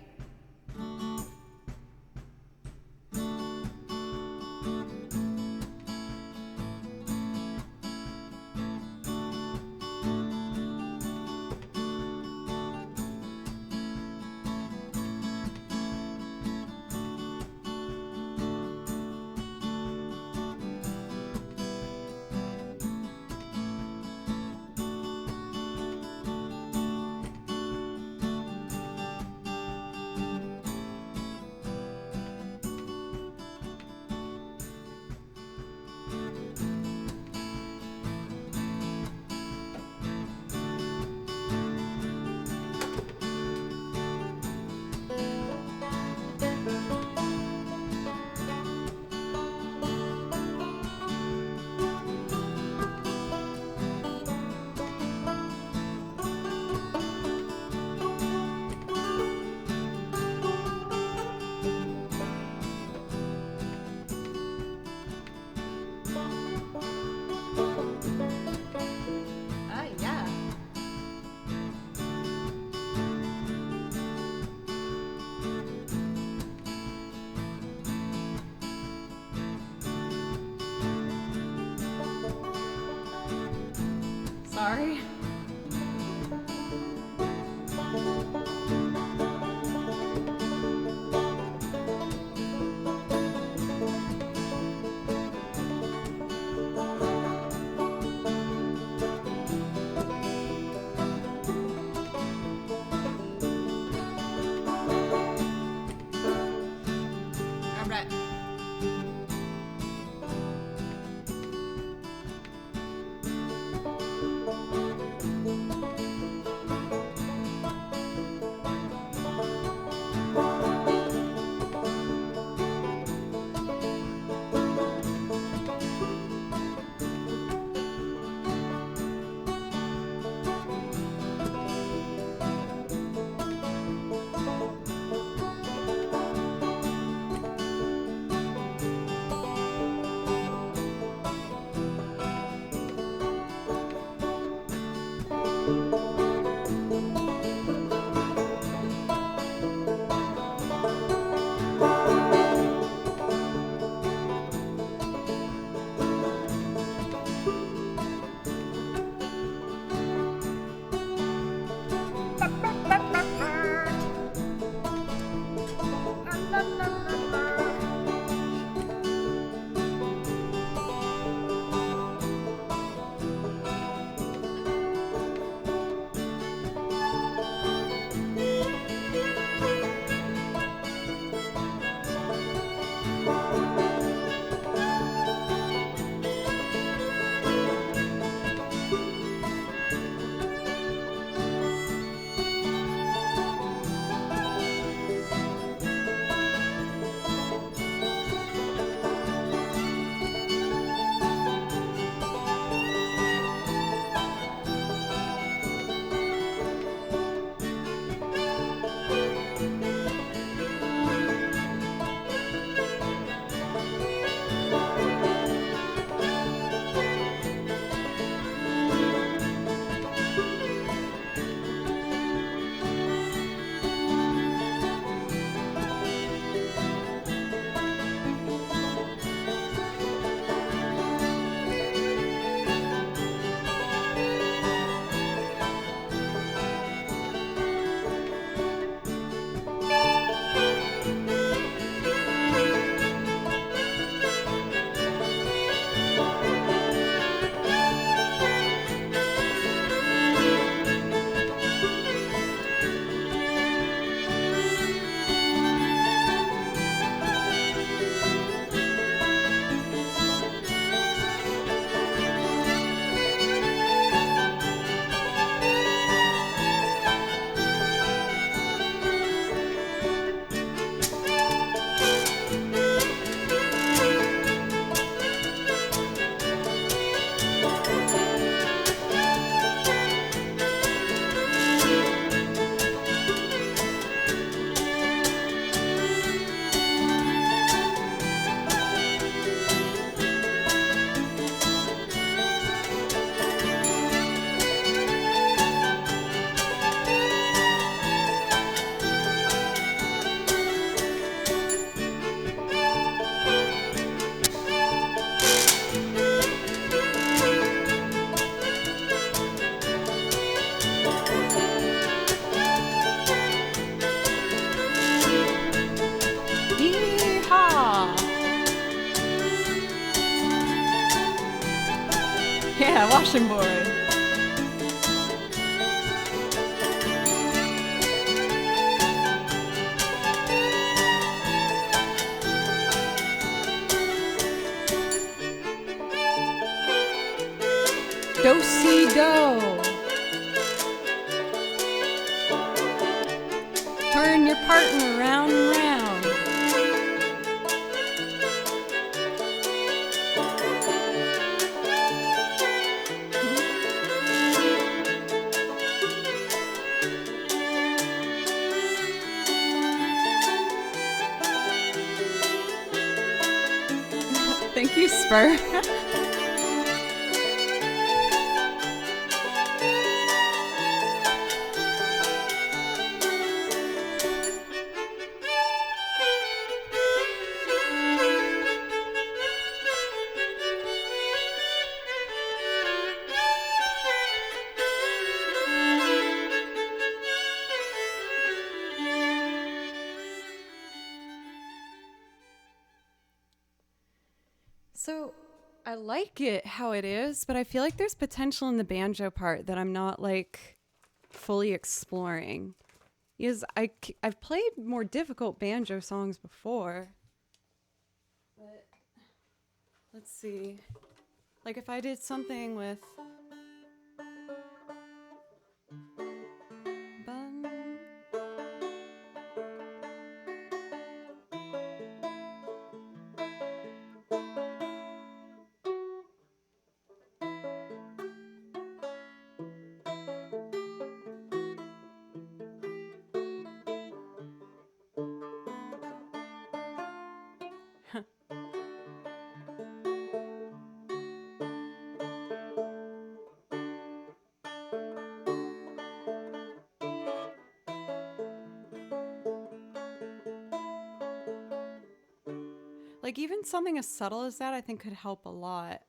Sorry. All right. Yeah, washing board. Do-si-do. Turn your partner round and round. Thank you, Spur. So I like it how it is, but I feel like there's potential in the banjo part that I'm not like fully exploring. Because I've played more difficult banjo songs before. But let's see. Like if I did something with bum. Like even something as subtle as that I think could help a lot.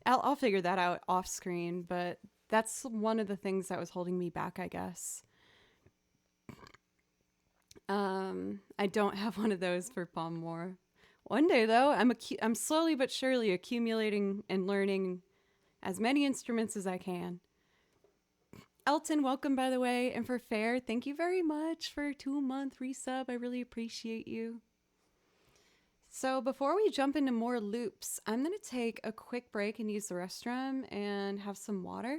I'll figure that out off screen, but that's one of the things that was holding me back, I guess. I don't have one of those for Palmore. One day though, I'm slowly but surely accumulating and learning as many instruments as I can. Elton, welcome by the way, and for Fair, thank you very much for a 2-month resub. I really appreciate you. So before we jump into more loops, I'm going to take a quick break and use the restroom and have some water.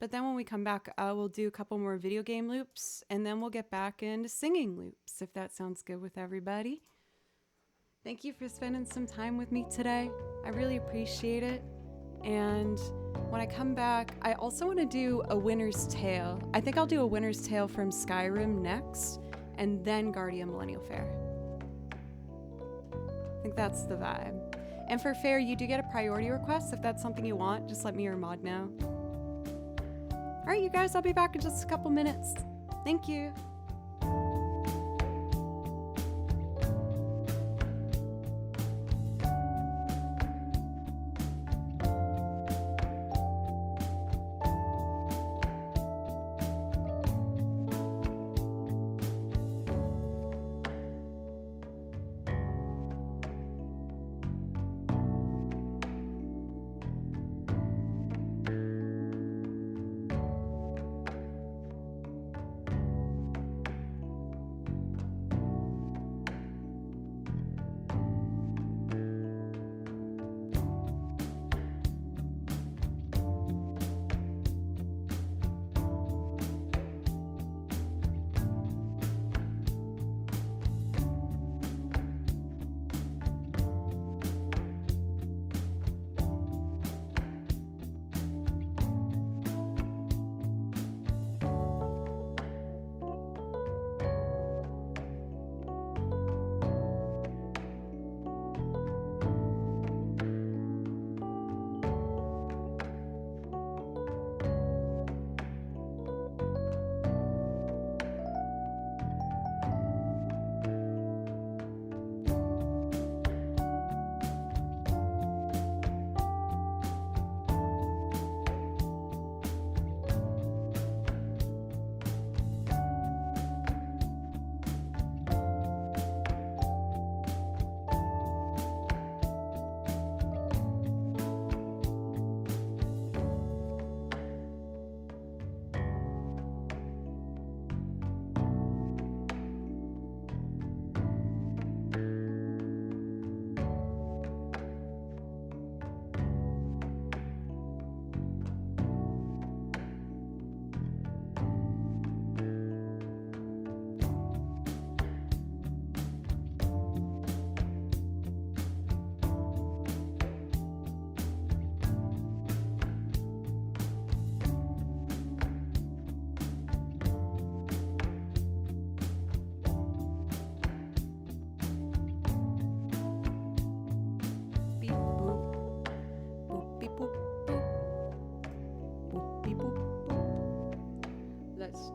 But then when we come back, we'll do a couple more video game loops, and then we'll get back into singing loops, if that sounds good with everybody. Thank you for spending some time with me today. I really appreciate it. And when I come back, I also want to do a Winter's Tale. I think I'll do a Winter's Tale from Skyrim next, and then Guardian Millennial Fair. I think that's the vibe. And for Fair, you do get a priority request. If that's something you want, just let me or Mod know. All right, you guys, I'll be back in just a couple minutes. Thank you.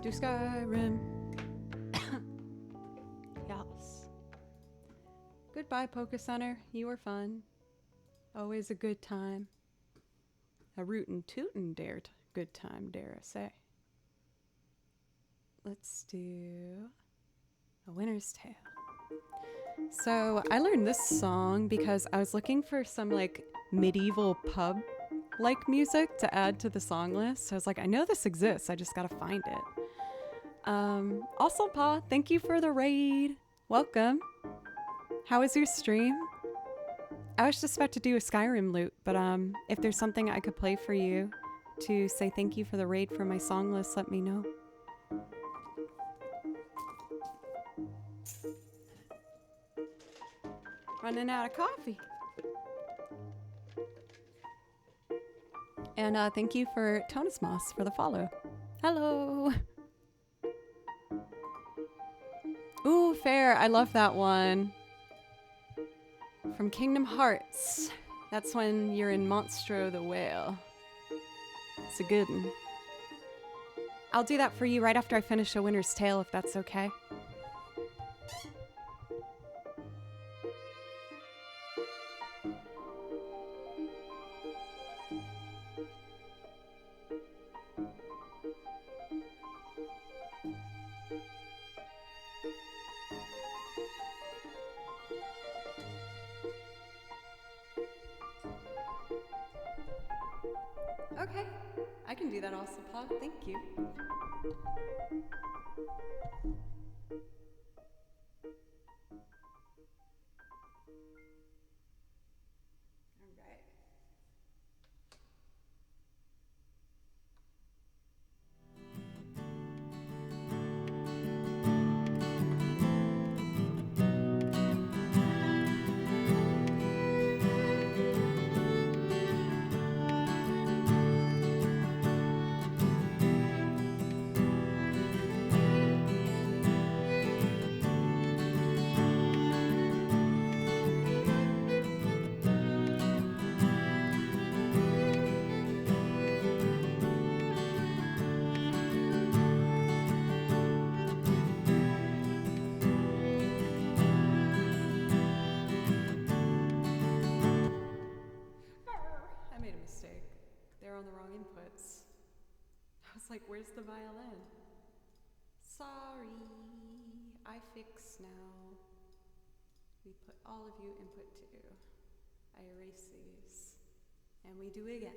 Do Skyrim. Yes. Goodbye, Poke Center. You were fun. Always a good time. A rootin' tootin' good time, dare I say. Let's do A Winter's Tale. So I learned this song because I was looking for some like medieval pub like music to add to the song list. So I was like, I know this exists. I just gotta find it. Also, Pa, thank you for the raid. Welcome. How was your stream? I was just about to do a Skyrim loop, but if there's something I could play for you to say thank you for the raid for my song list, let me know. Running out of coffee. And thank you for Tonus Moss for the follow. Hello. Ooh, fair. I love that one. From Kingdom Hearts. That's when you're in Monstro the Whale. It's a good one. I'll do that for you right after I finish A Winter's Tale, if that's okay. Okay, I can do that also, Pa. Thank you. I made a mistake. They're on the wrong inputs. I was like, where's the violin? Sorry, I fix now. We put all of you input 2. I erase these. And we do it again.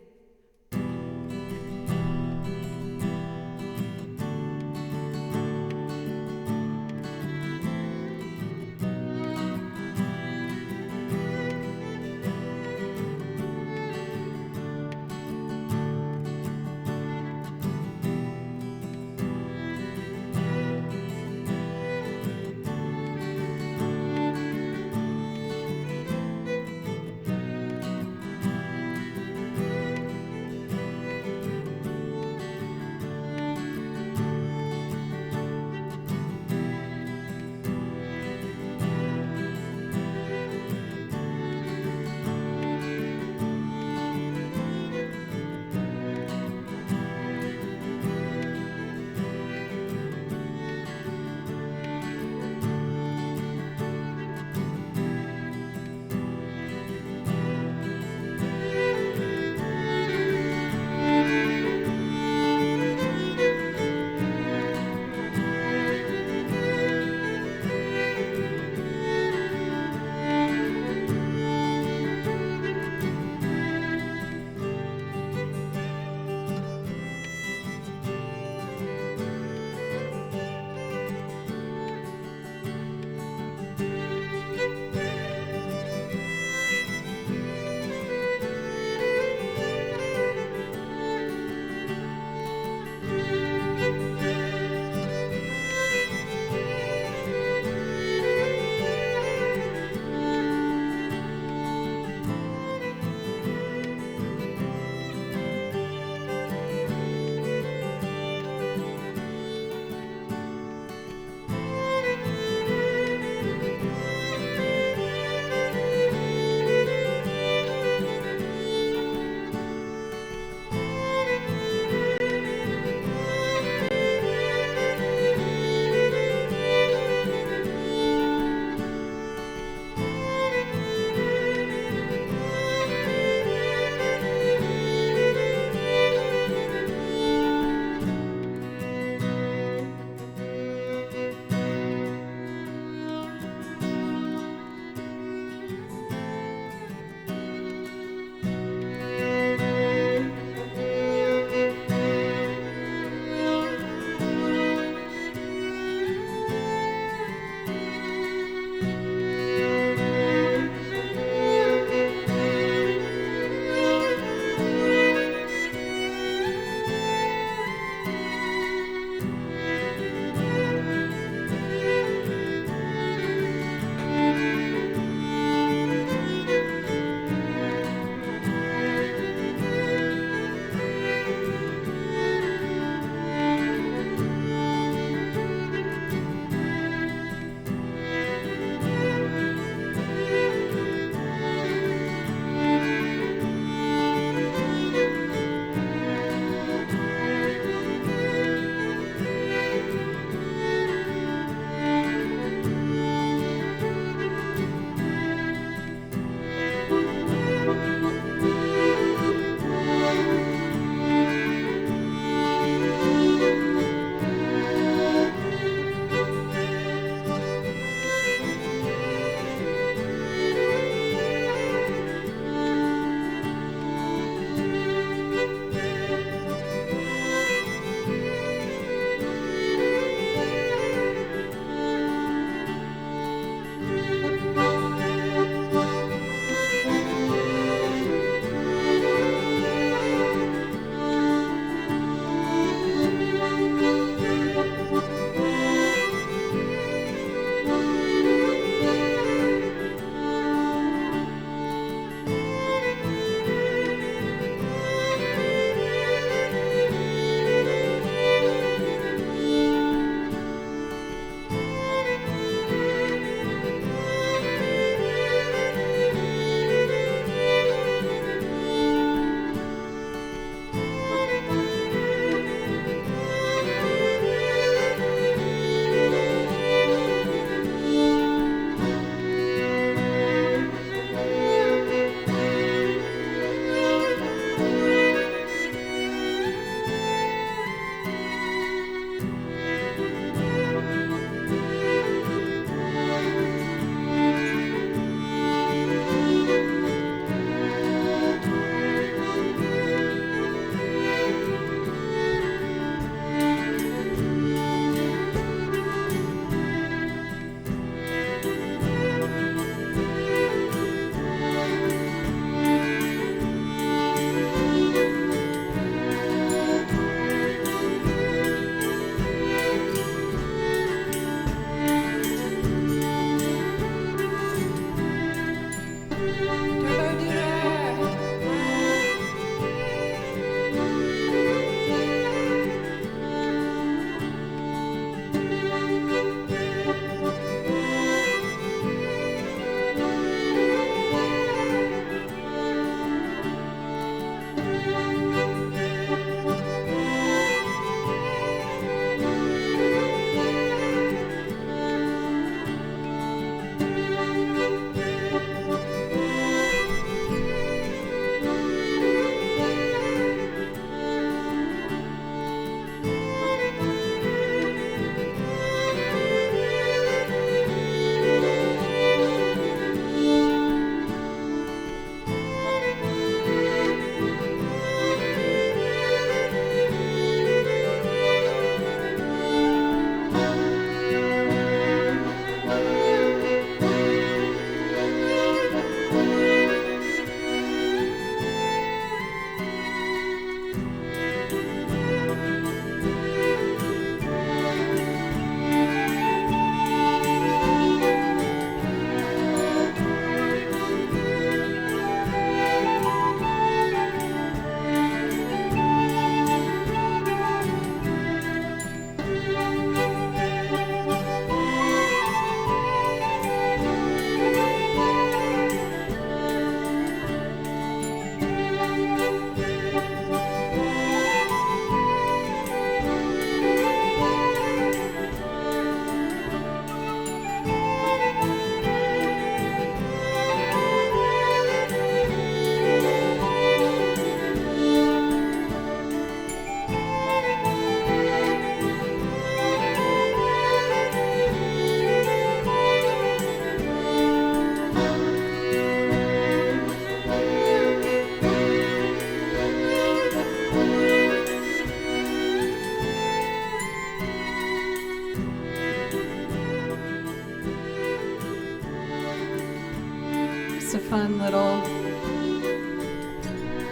a fun little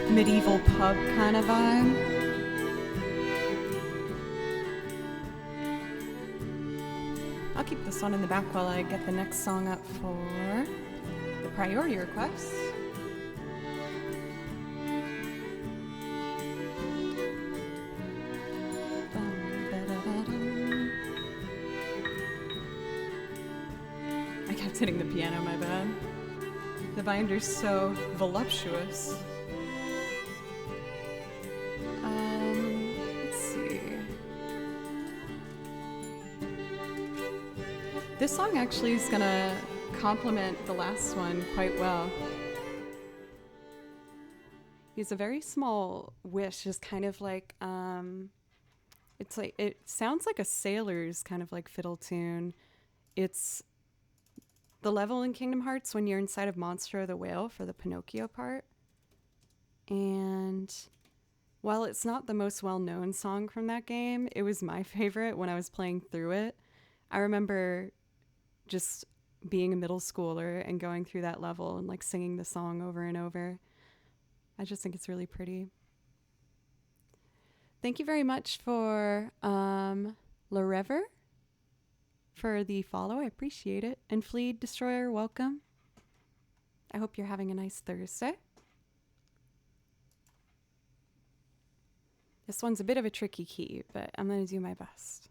medieval pub kind of vibe. I'll keep this one in the back while I get the next song up for the priority requests. I kept hitting the piano, my bad. The binder's so voluptuous. Let's see. This song actually is gonna complement the last one quite well. It's a very small wish, just kind of like, it's like, it sounds like a sailor's kind of like fiddle tune. It's the level in Kingdom Hearts when you're inside of Monster the Whale for the Pinocchio part. And while it's not the most well-known song from that game, it was my favorite when I was playing through it. I remember just being a middle schooler and going through that level and like singing the song over and over. I just think it's really pretty. Thank you very much for Larever for the follow. I appreciate it. And Fleed Destroyer, welcome. I hope you're having a nice Thursday. This one's a bit of a tricky key, but I'm going to do my best.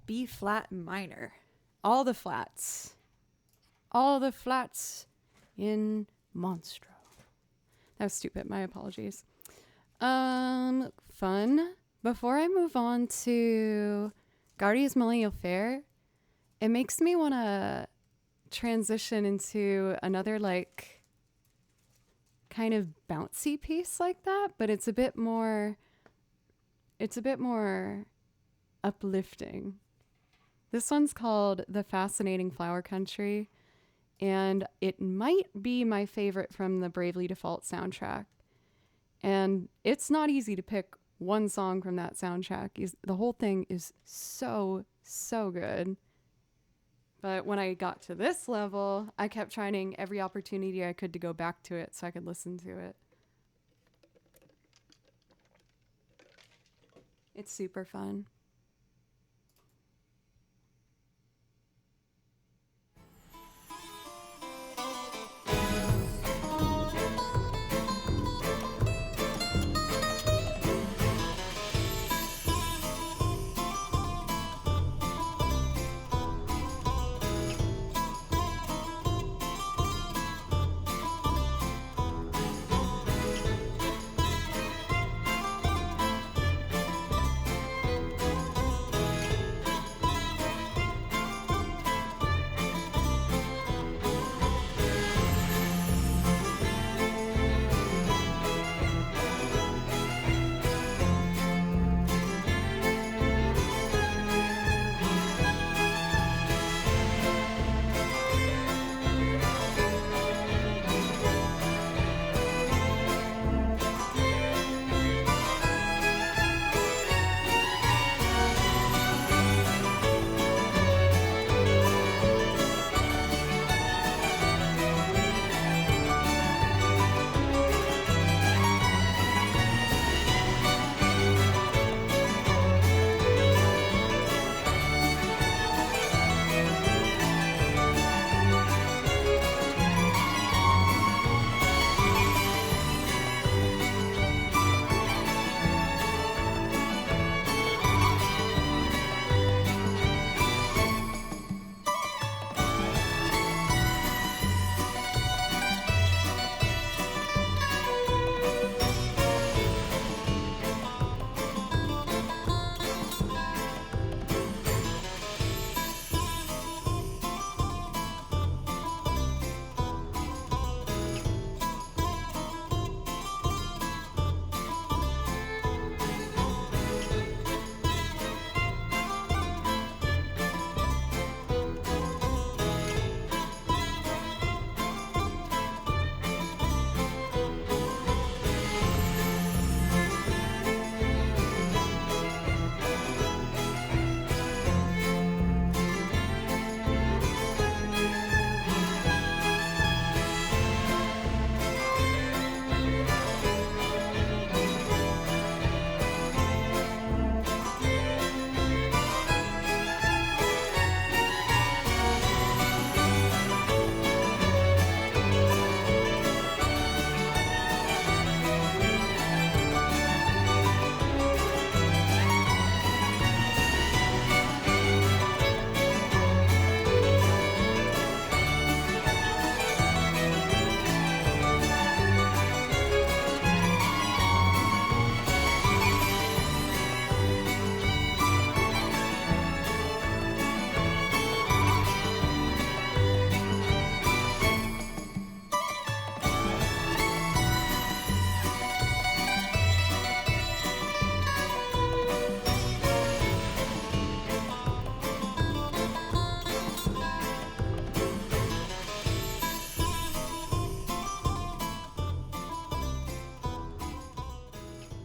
B flat minor. All the flats. All the flats in Monstro. That was stupid. My apologies. Fun. Before I move on to Guardia's Millennial Fair, it makes me want to transition into another like kind of bouncy piece like that, but it's a bit more uplifting. This one's called The Fascinating Flower Country, and it might be my favorite from the Bravely Default soundtrack. And it's not easy to pick one song from that soundtrack. The whole thing is so good. But when I got to this level, I kept trying every opportunity I could to go back to it so I could listen to it. It's super fun.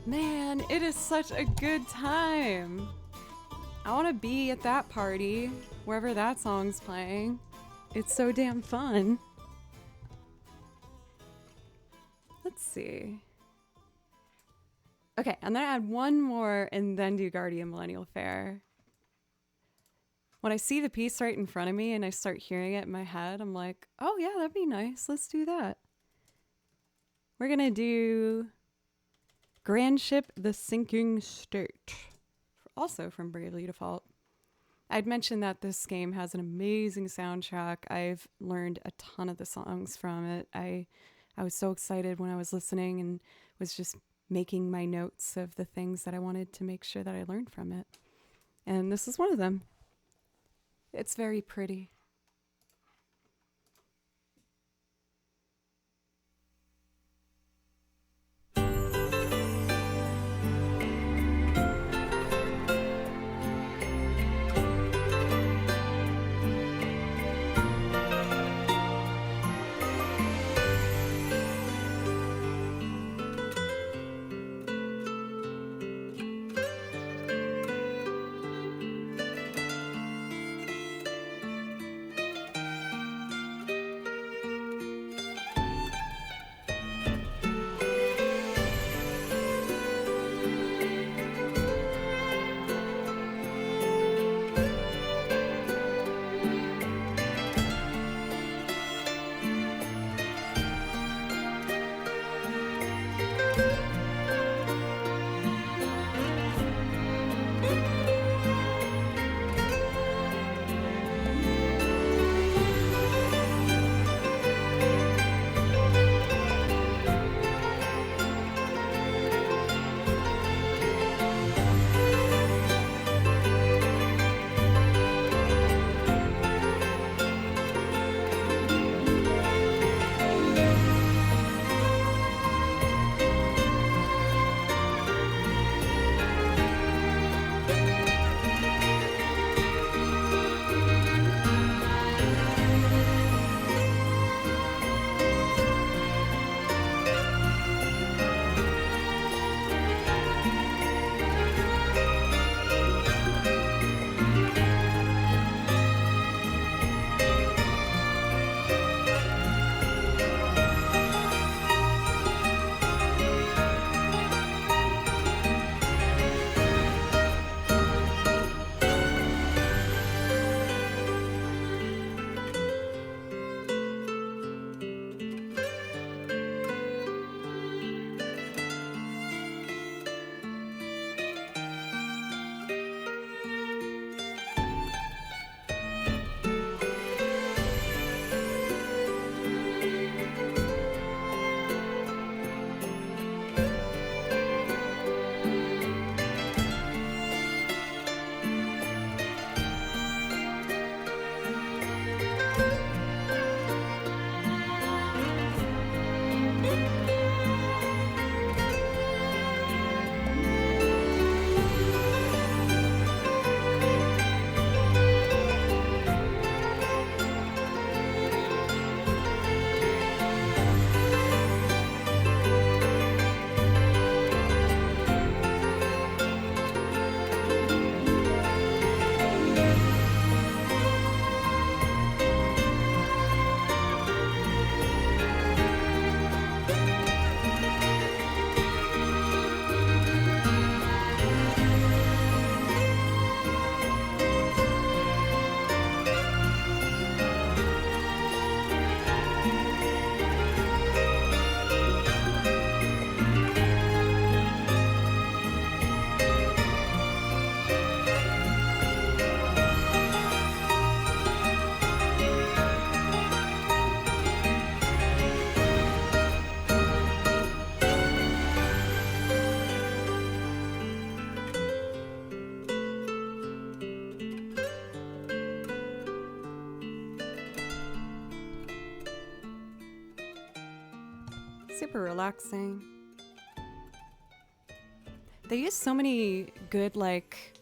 Man, it is such a good time. I want to be at that party, wherever that song's playing. It's so damn fun. Let's see. Okay, I'm gonna add one more and then do Guardian Millennial Fair. When I see the piece right in front of me and I start hearing it in my head, I'm like, oh yeah, that'd be nice. Let's do that. We're gonna do Grand Ship, The Sinking State, also from Bravely Default. I'd mentioned that this game has an amazing soundtrack. I've learned a ton of the songs from it. I was so excited when I was listening and was just making my notes of the things that I wanted to make sure that I learned from it. And this is one of them. It's very pretty. Super relaxing. They use so many good, like,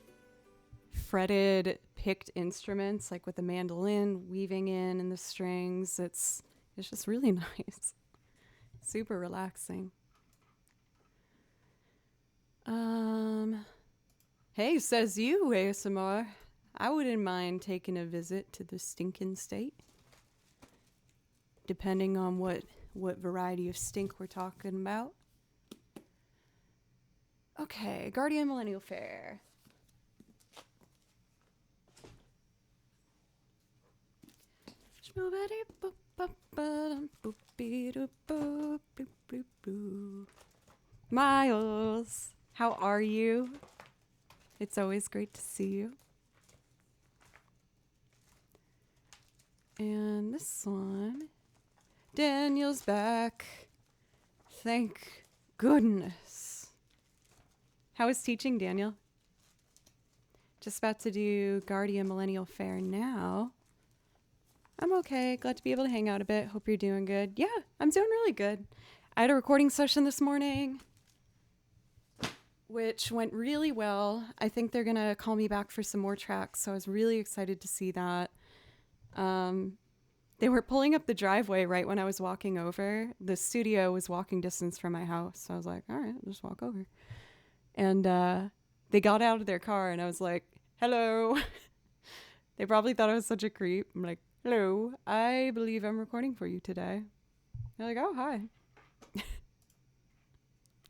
fretted, picked instruments, like with the mandolin weaving in and the strings. It's just really nice. Super relaxing. Hey, says you, ASMR. I wouldn't mind taking a visit to the stinking state. Depending on what variety of stink we're talking about. Okay, Guardian Millennial Fair. Miles, how are you? It's always great to see you. And this one. Daniel's back. Thank goodness. How is teaching, Daniel? Just about to do Guardian Millennial Fair now. I'm okay. Glad to be able to hang out a bit. Hope you're doing good. Yeah, I'm doing really good. I had a recording session this morning, which went really well. I think they're going to call me back for some more tracks, so I was really excited to see that. They were pulling up the driveway right when I was walking over. The studio was walking distance from my house, so I was like, all right, I'll just walk over. And they got out of their car, and I was like, hello. They probably thought I was such a creep. I'm like, hello, I believe I'm recording for you today. They're like, oh, hi.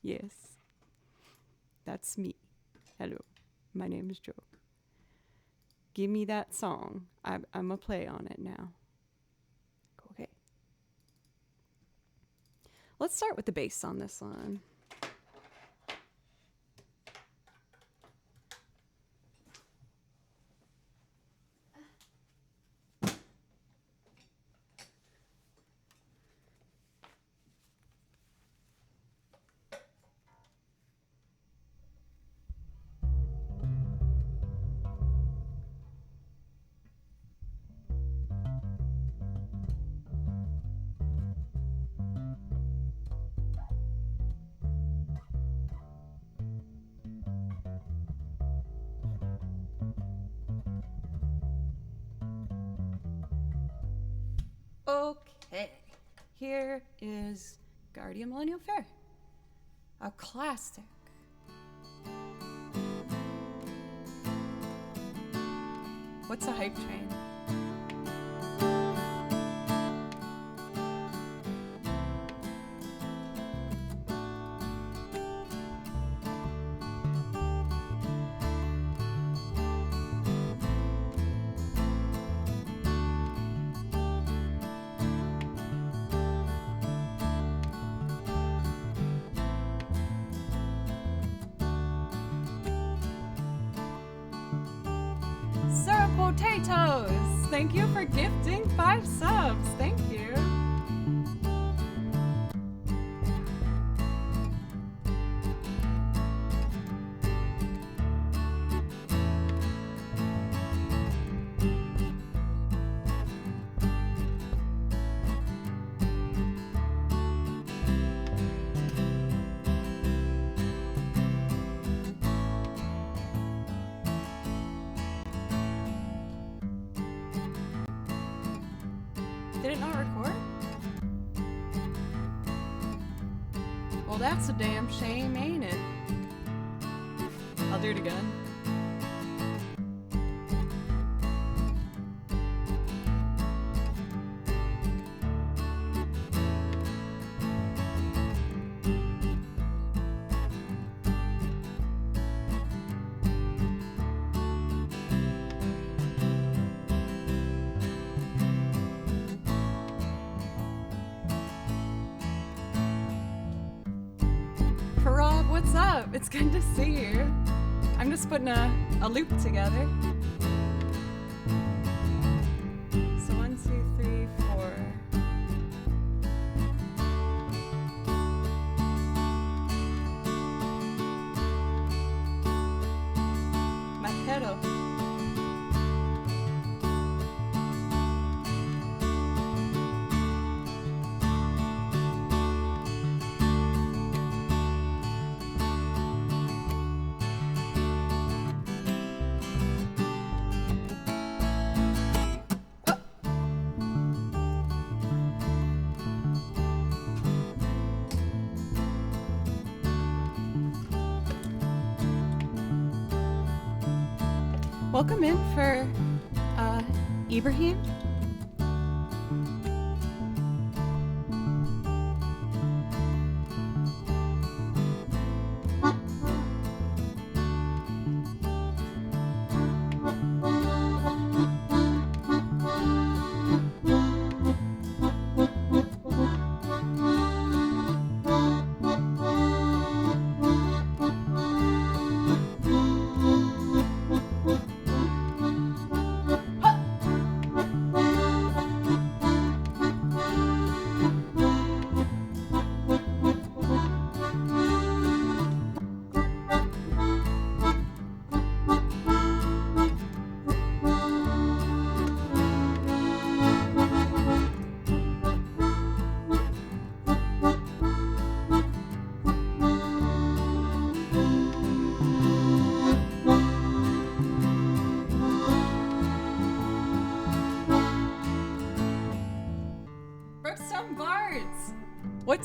Yes, that's me. Hello, my name is Joe. Give me that song. I'm going to play on it now. Okay. Let's start with the bass on this one. Okay, here is Guardian Millennial Fair, a classic. What's a hype train? Potatoes! Thank you for gifting 5 subs. Thank you. Did it not record? Well, that's a damn shame, ain't it? I'll do it again. What's up? It's good to see you. I'm just putting a loop together. So 1, 2, 3, 4. My pedal. Welcome in for Ibrahim.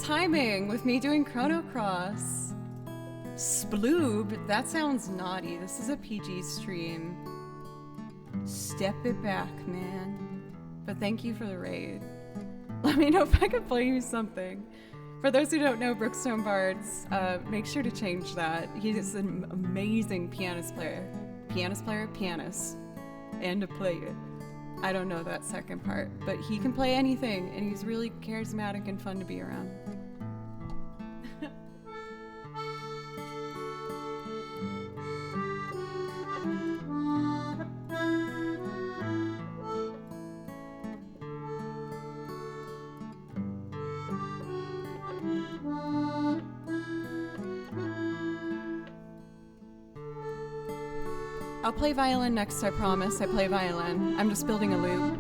timing with me doing Chrono Cross. Sploob, that sounds naughty. This is a PG stream. Step it back, man. But thank you for the raid. Let me know if I can play you something. For those who don't know Brookstone Bards, make sure to change that. He's an amazing pianist player. Pianist. And a player. I don't know that second part, but he can play anything, and he's really charismatic and fun to be around. I'll play violin next, I promise. I play violin. I'm just building a loop.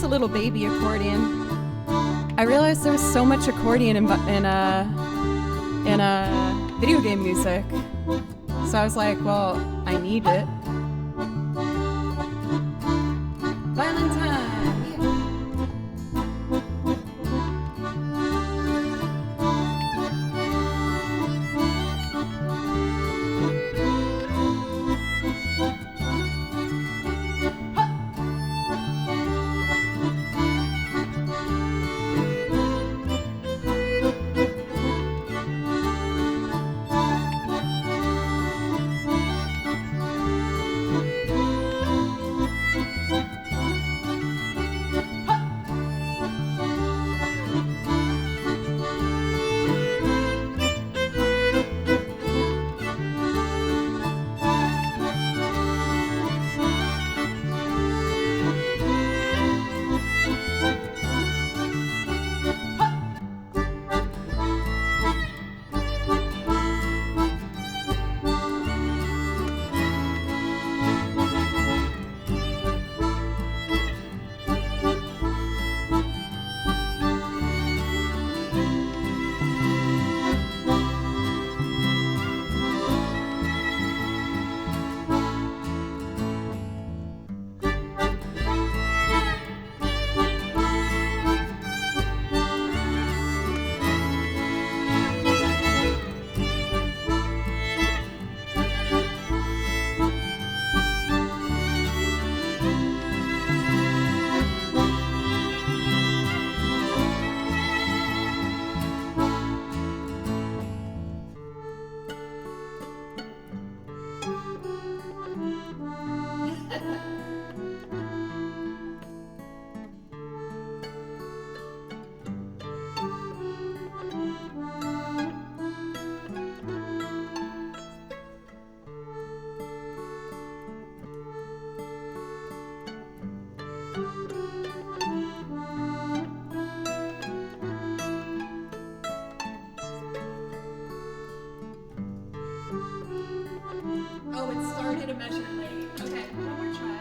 Little baby accordion. I realized there was so much accordion in video game music, so I was like, well, I need it. Violin time! Oh, it started a measure late. Okay, one more try.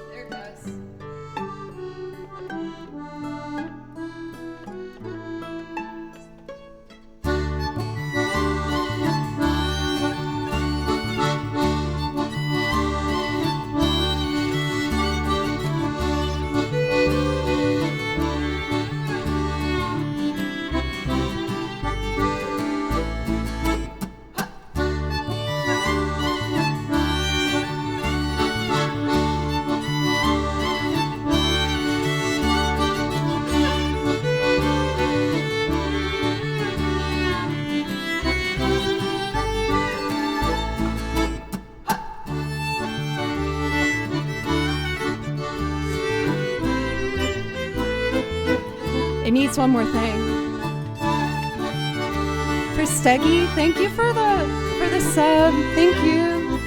There it goes. It needs one more thing. For Steggy, thank you for the sub. Thank you.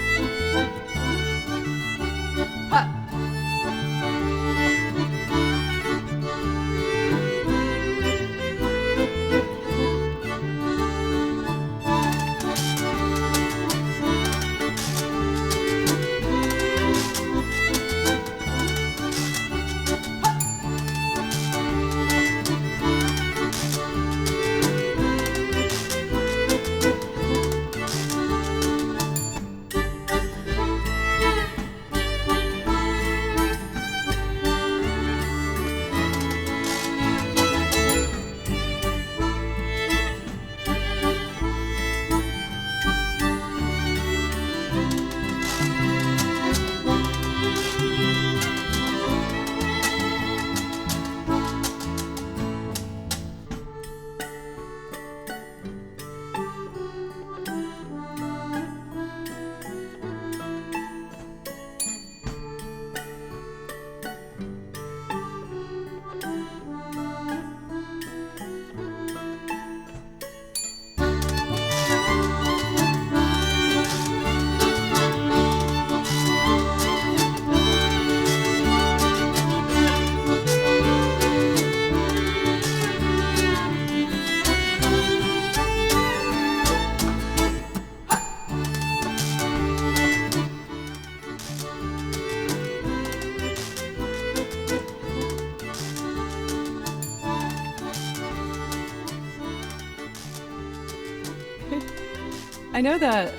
I know that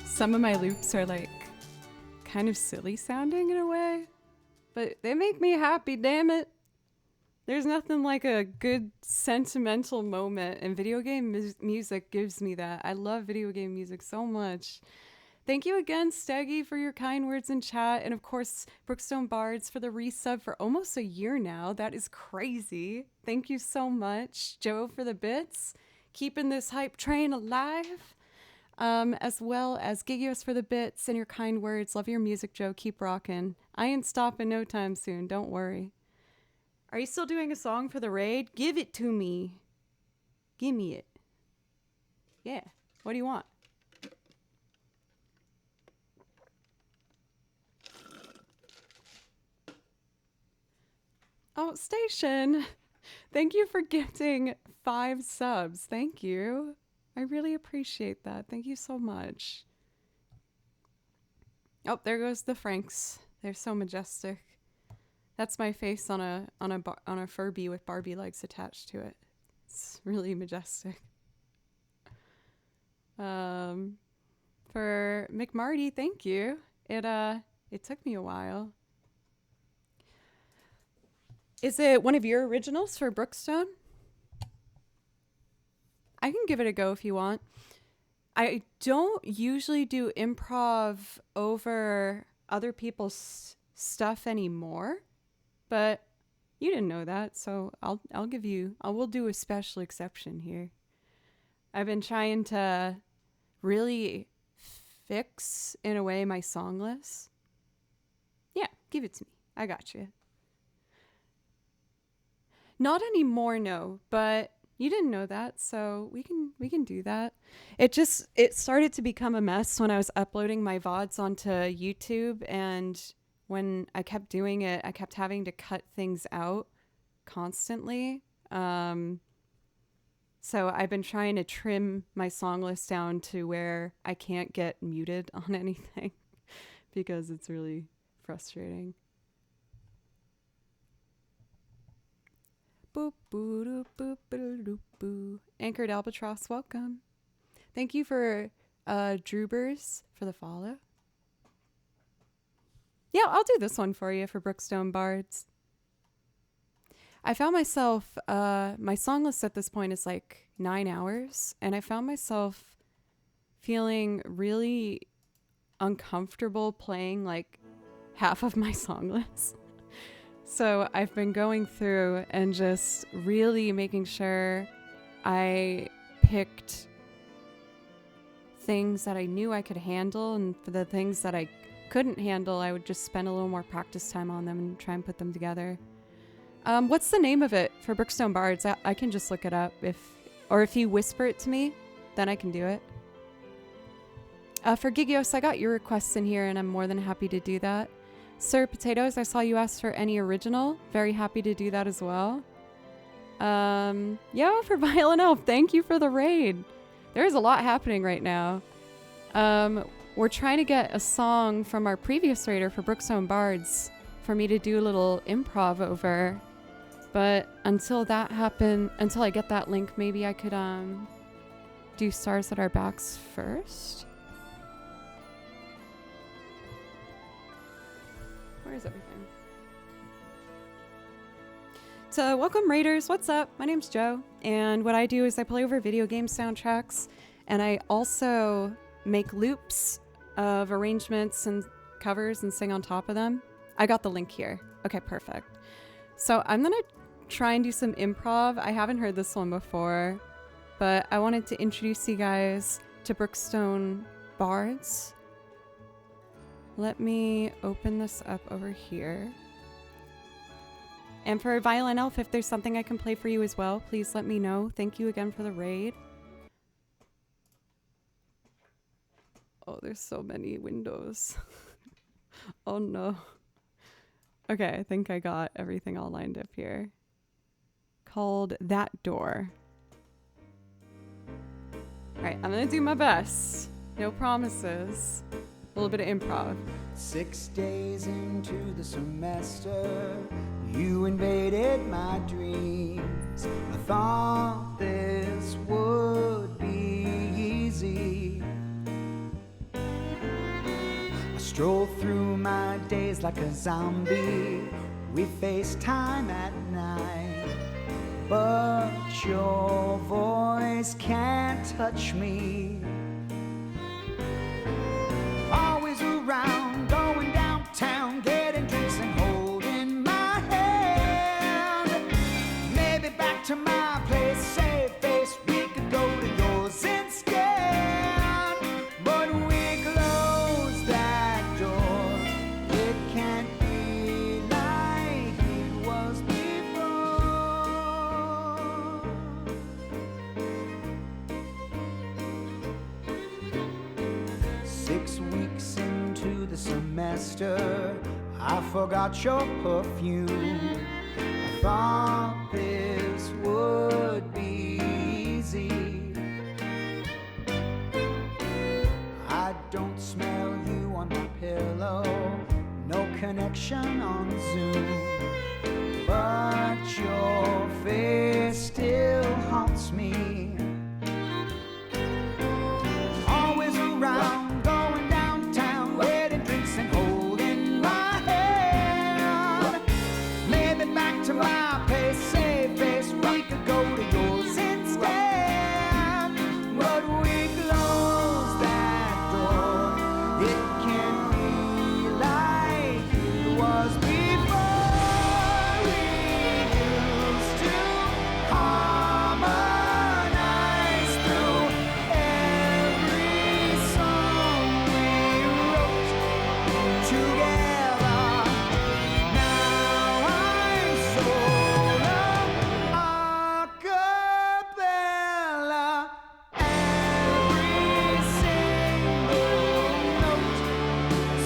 some of my loops are like kind of silly sounding in a way, but they make me happy, damn it. There's nothing like a good sentimental moment, and video game music gives me that. I love video game music so much. Thank you again, Steggy, for your kind words in chat, and of course, Brookstone Bards for the resub for almost a year now. That is crazy. Thank you so much. Joe for the bits, keeping this hype train alive, as well as Gigios for the bits and your kind words. Love your music, Joe. Keep rocking. I ain't stopping no time soon. Don't worry. Are you still doing a song for the raid? Give it to me. Give me it. Yeah. What do you want? Oh, Station. Thank you for gifting 5 subs. Thank you. I really appreciate that. Thank you so much. Oh, there goes the Franks. They're so majestic. That's my face on a Furby with Barbie legs attached to it. It's really majestic. For McMarty, thank you. It took me a while. Is it one of your originals for Brookstone? I can give it a go if you want. I don't usually do improv over other people's stuff anymore. But you didn't know that, so I will do a special exception here. I've been trying to really fix, in a way, my song list. Yeah, give it to me. I got you. Not anymore, no, but you didn't know that, so we can do that. It started to become a mess when I was uploading my VODs onto YouTube, and when I kept doing it, I kept having to cut things out constantly. So I've been trying to trim my song list down to where I can't get muted on anything because it's really frustrating. Boop, boo, doo, boop, boo, doo, boo. Anchored Albatross, welcome. Thank you for Drubers for the follow. Yeah, I'll do this one for you for Brookstone Bards. I found myself, my song list at this point is like 9 hours, and I found myself feeling really uncomfortable playing like half of my song list. So I've been going through and just really making sure I picked things that I knew I could handle, and for the things that I couldn't handle, I would just spend a little more practice time on them and try and put them together. What's the name of it for Brookstone Bards? I can just look it up if you whisper it to me, then I can do it. For Gigios, I got your requests in here and I'm more than happy to do that. Sir Potatoes, I saw you asked for any original. Very happy to do that as well. Yeah, for Violent Elf, thank you for the raid. There's a lot happening right now. We're trying to get a song from our previous raider for Brookstone Bards for me to do a little improv over. But until I get that link, maybe I could do Stars at Our Backs first. Where's everything? So welcome raiders, what's up? My name's Joe, and what I do is I play over video game soundtracks, and I also make loops of arrangements and covers and sing on top of them. I got the link here. Okay, perfect. So I'm gonna try and do some improv. I haven't heard this one before, but I wanted to introduce you guys to Brookstone Bards. Let me open this up over here. And for Violent Elf, if there's something I can play for you as well, please let me know. Thank you again for the raid. Oh, there's so many windows. Oh no. Okay, I think I got everything all lined up here. Called That Door. Alright, I'm gonna do my best. No promises. A little bit of improv. 6 days into the semester, you invaded my dreams. I thought this would be days like a zombie. We FaceTime at night, but your voice can't touch me. Always around, going downtown, getting drinks and holding my hand. Maybe back to my place, save face, we could go to yours instead. But we close that door, it can't be like it was before. 6 weeks into the semester, I forgot your perfume. I thought this would be easy. I don't smell you on my pillow, no connection on Zoom, but your face still haunts me. Always around, going downtown, getting drinks and holding my hand. Maybe back to my place, save face, we could go to yours instead. But we close that door, it can't be like it was before. We used to harmonize through every song we wrote together. Now I'm solo, a cappella. Every single note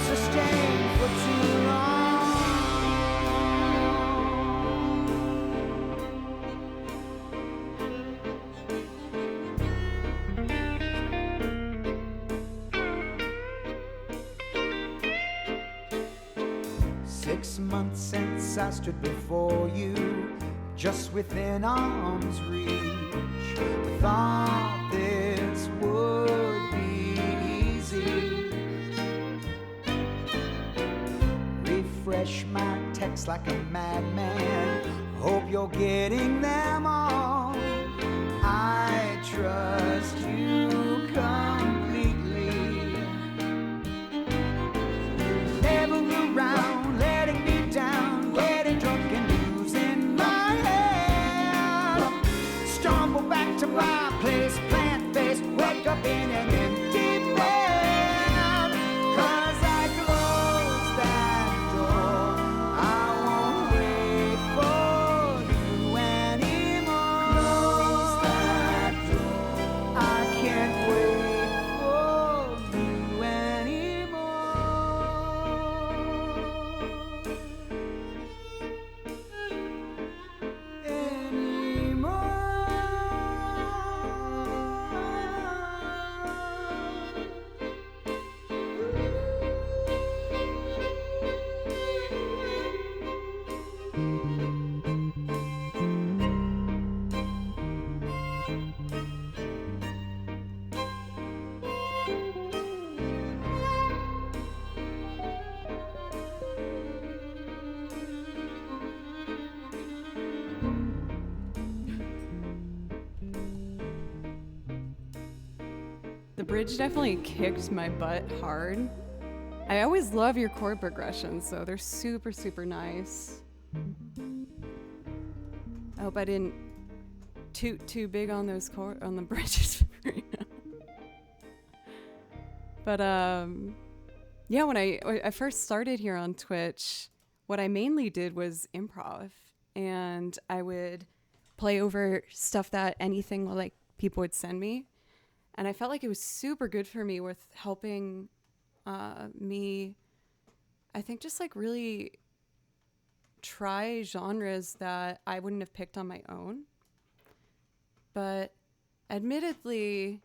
sustained for too long. 6 months since I stood before you, just within arm's reach. I thought this would be easy. Refresh my text like a madman, hope you're getting them all. I trust you completely. Never around, letting me down, getting drunk and losing my head. Stumble back to my place, plant face, wake up in an empty bed. 'Cause I closed that door, I won't wait for you anymore. Close that door, I can't wait for you The bridge definitely kicked my butt hard. I always love your chord progressions, though. They're super, super nice. I hope I didn't toot too big on those on the bridges. But yeah, when I first started here on Twitch, what I mainly did was improv, and I would play over stuff that anything like people would send me. And I felt like it was super good for me with helping me, I think, just like really try genres that I wouldn't have picked on my own. But admittedly,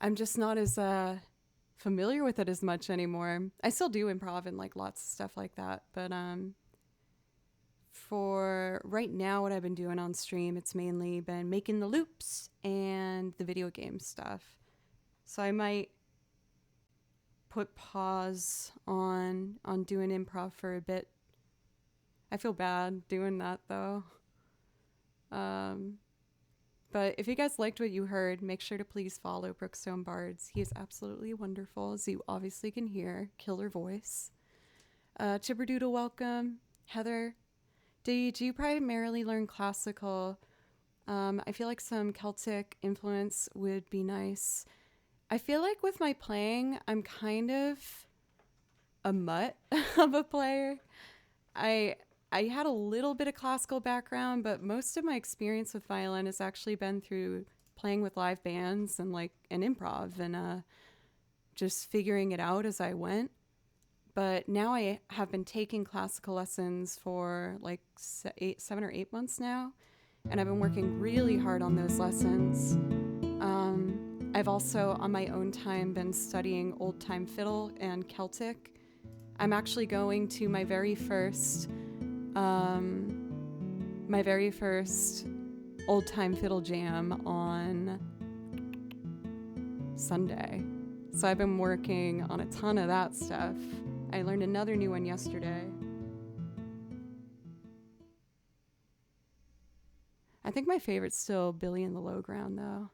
I'm just not as familiar with it as much anymore. I still do improv and like lots of stuff like that. But for right now, what I've been doing on stream, it's mainly been making the loops and the video game stuff. So I might put pause on doing improv for a bit. I feel bad doing that though. But if you guys liked what you heard, make sure to please follow Brookstone Bards. He is absolutely wonderful, as you obviously can hear. Killer voice. Chipperdoodle, welcome. Heather, do you primarily learn classical? I feel like some Celtic influence would be nice. I feel like with my playing, I'm kind of a mutt of a player. I had a little bit of classical background, but most of my experience with violin has actually been through playing with live bands and like an improv and just figuring it out as I went. But now I have been taking classical lessons for like 7 or 8 months now, and I've been working really hard on those lessons. I've also, on my own time, been studying old-time fiddle and Celtic. I'm actually going to my very first old-time fiddle jam on Sunday. So I've been working on a ton of that stuff. I learned another new one yesterday. I think my favorite's still Billy in the Low Ground, though.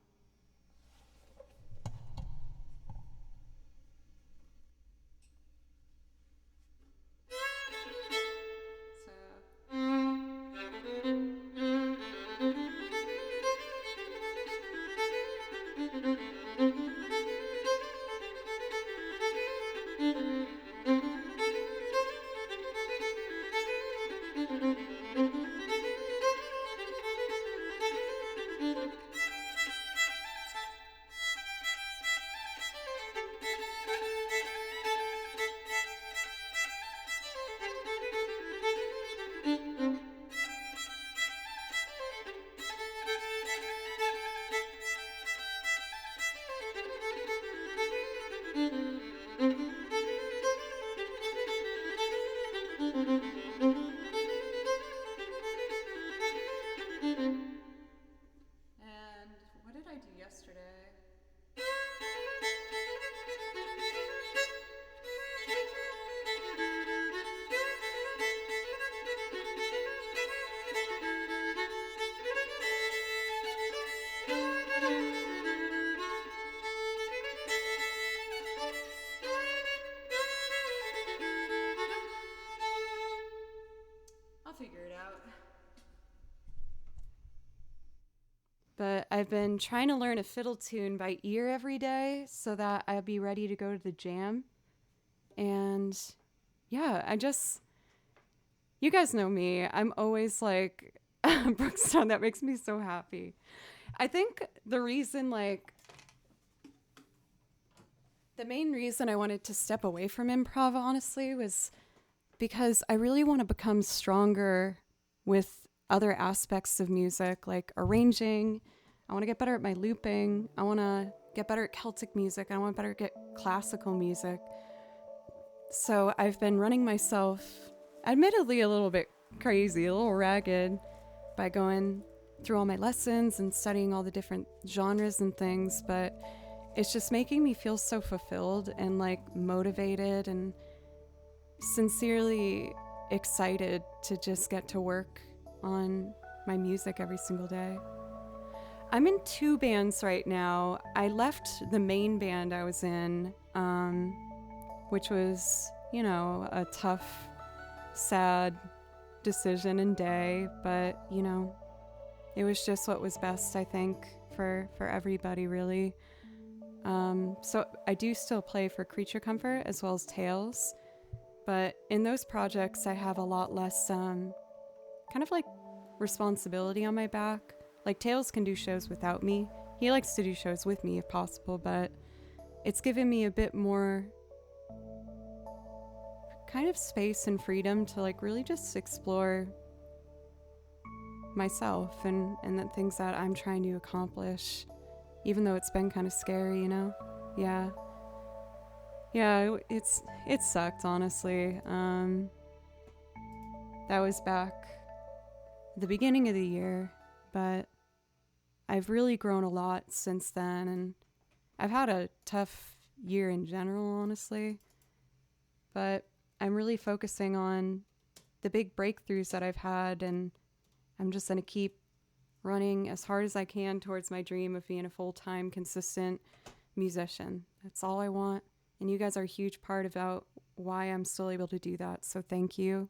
Figure it out. But I've been trying to learn a fiddle tune by ear every day so that I'll be ready to go to the jam. And yeah, you guys know me. I'm always like, Brookstone, that makes me so happy. I think the main reason I wanted to step away from improv, honestly, was because I really want to become stronger with other aspects of music, like arranging. I want to get better at my looping. I want to get better at Celtic music. I want to better get classical music. So I've been running myself, admittedly a little bit crazy, a little ragged, by going through all my lessons and studying all the different genres and things, but it's just making me feel so fulfilled and like motivated and sincerely excited to just get to work on my music every single day. I'm in 2 bands right now. I left the main band I was in, which was, a tough, sad decision and day, but, it was just what was best, I think, for everybody, really. So I do still play for Creature Comfort as well as Tales. But in those projects, I have a lot less kind of like responsibility on my back. Like Tails can do shows without me. He likes to do shows with me if possible, but it's given me a bit more kind of space and freedom to like really just explore myself and the things that I'm trying to accomplish, even though it's been kind of scary, Yeah. Yeah, it sucked, honestly. That was back at the beginning of the year, but I've really grown a lot since then, and I've had a tough year in general, honestly. But I'm really focusing on the big breakthroughs that I've had, and I'm just going to keep running as hard as I can towards my dream of being a full-time, consistent musician. That's all I want. And you guys are a huge part about why I'm still able to do that. So thank you.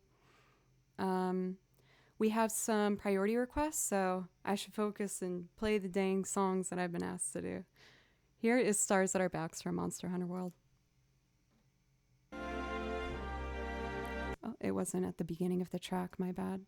We have some priority requests, so I should focus and play the dang songs that I've been asked to do. Here is Stars at Our Backs from Monster Hunter World. Oh, it wasn't at the beginning of the track, my bad.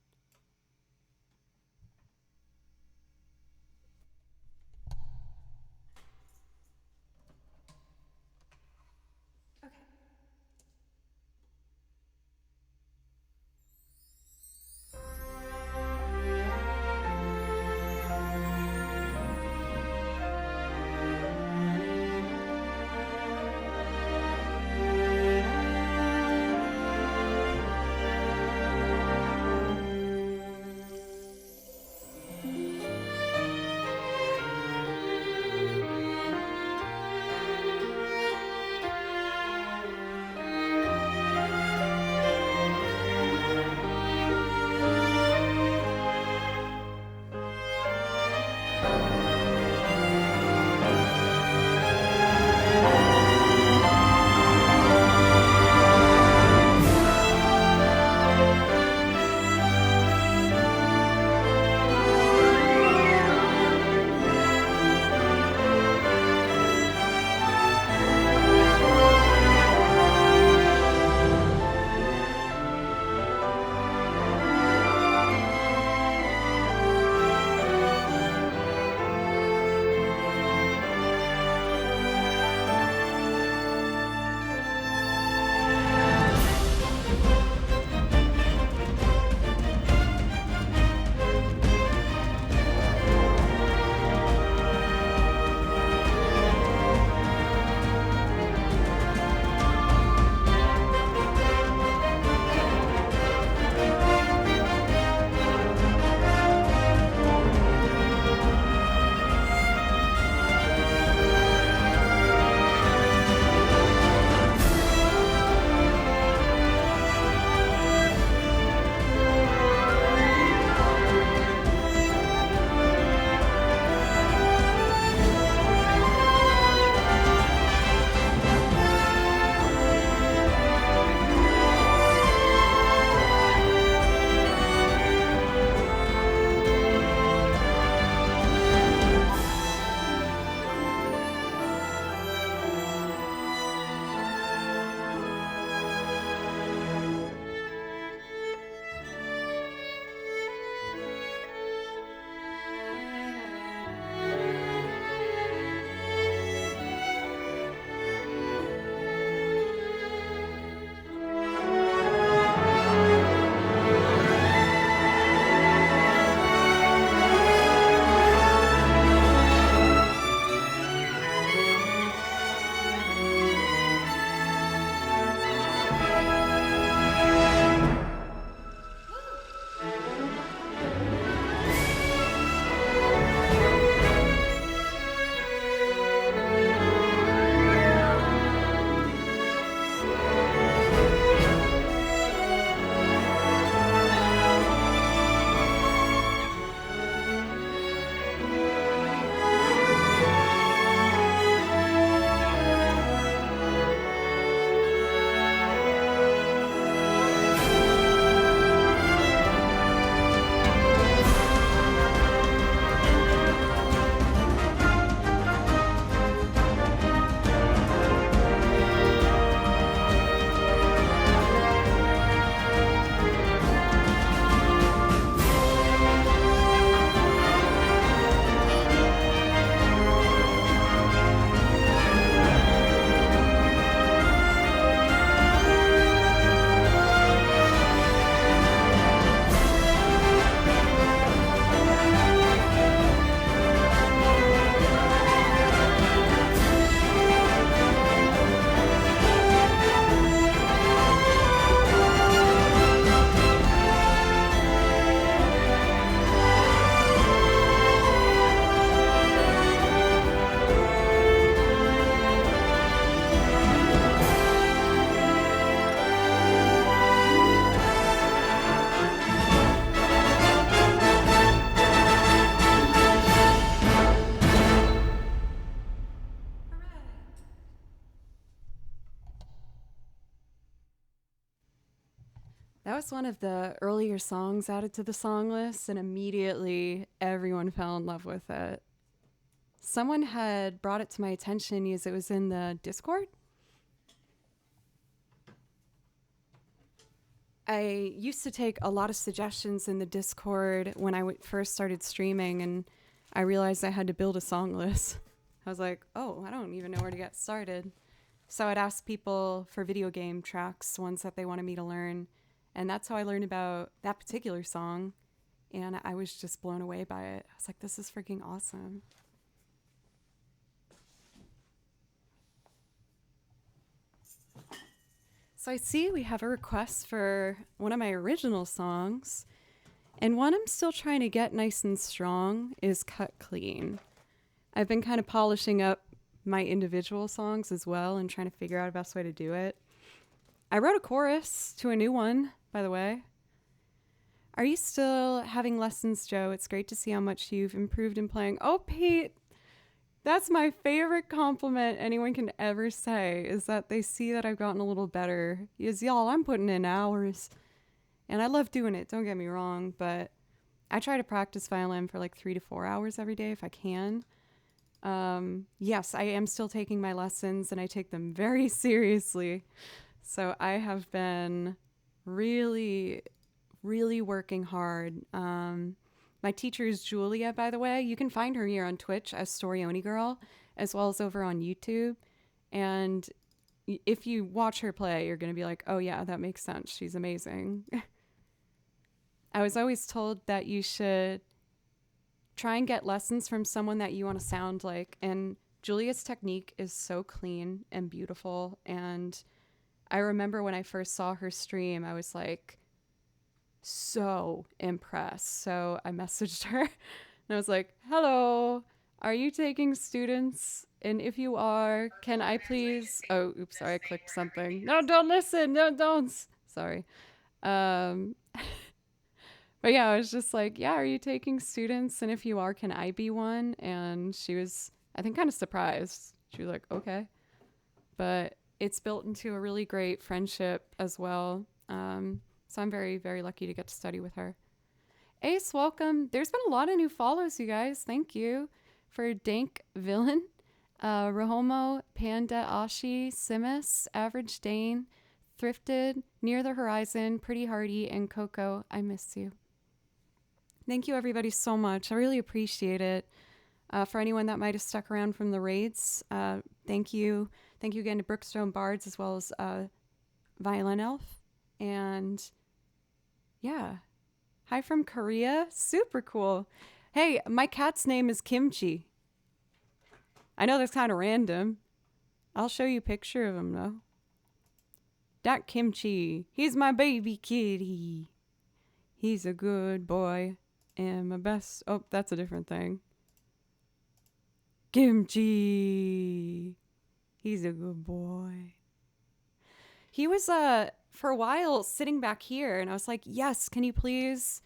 That was one of the earlier songs added to the song list, and immediately everyone fell in love with it. Someone had brought it to my attention as it was in the Discord. I used to take a lot of suggestions in the Discord when I first started streaming, and I realized I had to build a song list. I was like, oh, I don't even know where to get started. So I'd ask people for video game tracks, ones that they wanted me to learn. And that's how I learned about that particular song. And I was just blown away by it. I was like, this is freaking awesome. So I see we have a request for one of my original songs. And one I'm still trying to get nice and strong is Cut Clean. I've been kind of polishing up my individual songs as well and trying to figure out the best way to do it. I wrote a chorus to a new one, by the way. Are you still having lessons, Joe? It's great to see how much you've improved in playing. Oh, Pete, that's my favorite compliment anyone can ever say, is that they see that I've gotten a little better. Because, y'all, I'm putting in hours. And I love doing it, don't get me wrong, but I try to practice violin for like 3 to 4 hours every day if I can. Yes, I am still taking my lessons and I take them very seriously. So I have been really, really working hard. My teacher is Julia, by the way. You can find her here on Twitch as Storioni Girl, as well as over on YouTube. And if you watch her play, you're going to be like, oh yeah, that makes sense. She's amazing. I was always told that you should try and get lessons from someone that you want to sound like. And Julia's technique is so clean and beautiful. And I remember when I first saw her stream, I was like so impressed. So I messaged her and I was like, hello, are you taking students? And if you are, can I please... Oh, oops, sorry, I clicked something. No, don't listen. No, don't. Sorry. But yeah, I was just like, yeah, are you taking students? And if you are, can I be one? And she was, I think, kind of surprised. She was like, okay. But it's built into a really great friendship as well. So I'm very, very lucky to get to study with her. Ace, welcome. There's been a lot of new follows, you guys. Thank you. For Dank Villain, Rahomo, Panda Ashi, Simus, Average Dane, Thrifted, Near the Horizon, Pretty Hardy, and Coco. I miss you. Thank you, everybody, so much. I really appreciate it. For anyone that might have stuck around from the raids, thank you. Thank you again to Brookstone Bards as well as Violin Elf. And yeah, hi from Korea. Super cool. Hey, my cat's name is Kimchi. I know that's kind of random. I'll show you a picture of him, though. That Kimchi. He's my baby kitty. He's a good boy. And my best... Oh, that's a different thing. Kimchi. He's a good boy. He was, for a while, sitting back here. And I was like, yes, can you please,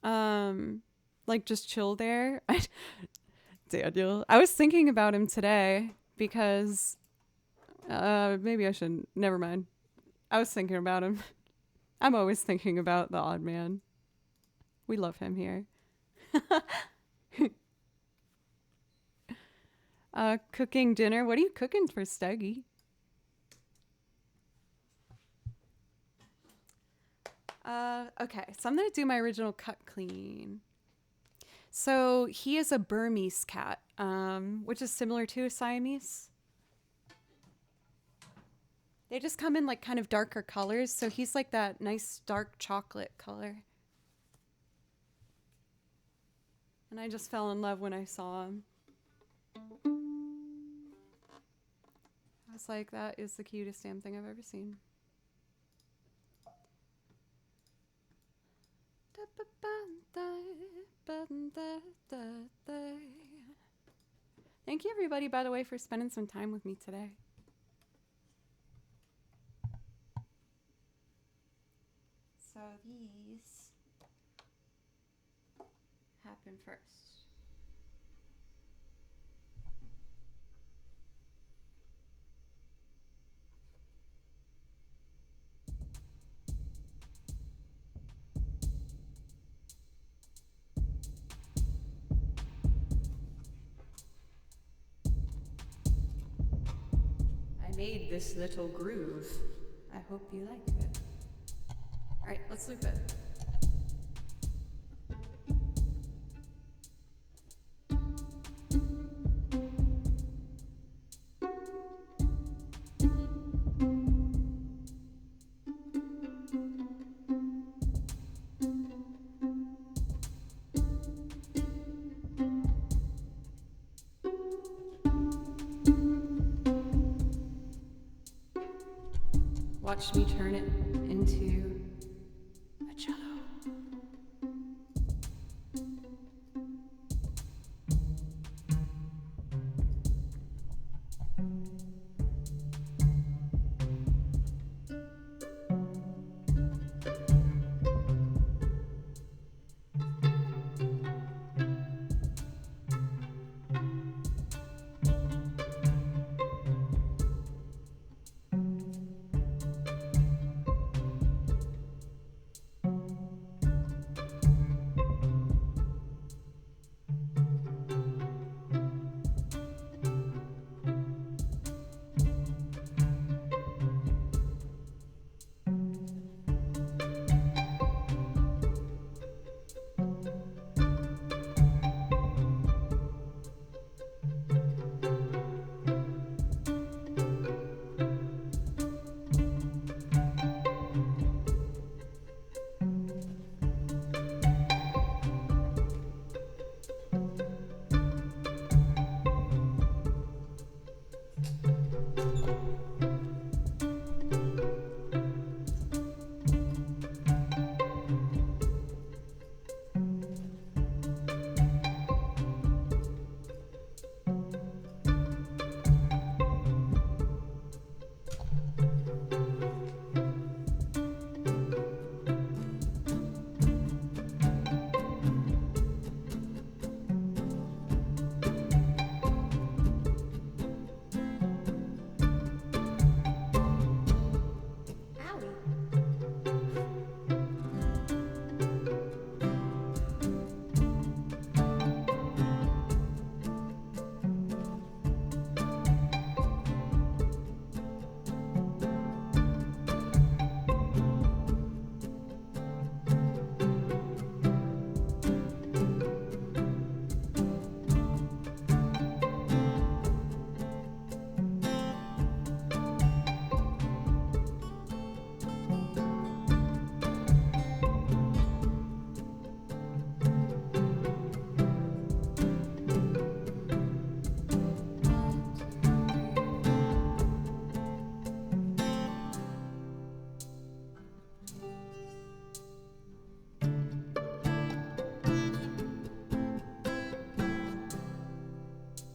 like, just chill there? Daniel. I was thinking about him today because... maybe I shouldn't. Never mind. I was thinking about him. I'm always thinking about the odd man. We love him here. Cooking dinner. What are you cooking for Steggy? Okay, so I'm going to do my original Cut Clean. So he is a Burmese cat, which is similar to a Siamese. They just come in like kind of darker colors. So he's like that nice dark chocolate color. And I just fell in love when I saw him. I was like, that is the cutest damn thing I've ever seen. Thank you, everybody, by the way, for spending some time with me today. So these happen first. made this little groove. I hope you like it. Alright, let's loop it. Watch me turn it into a cello.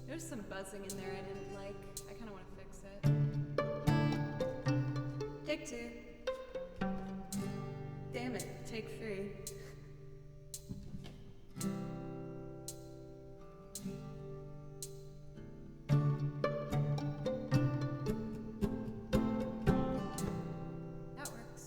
There's some buzzing in there I didn't like. I kind of want to fix it. Take two. Damn it, take three. That works.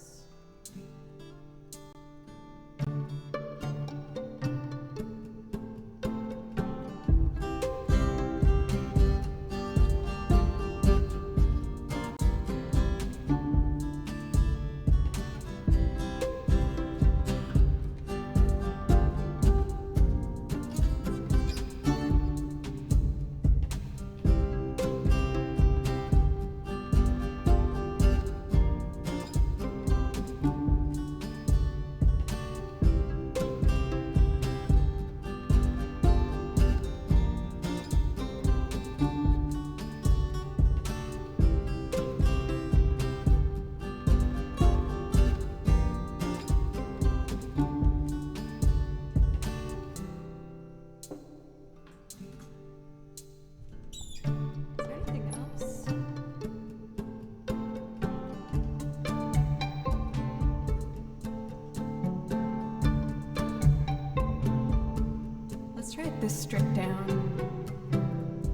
Try it this stripped down.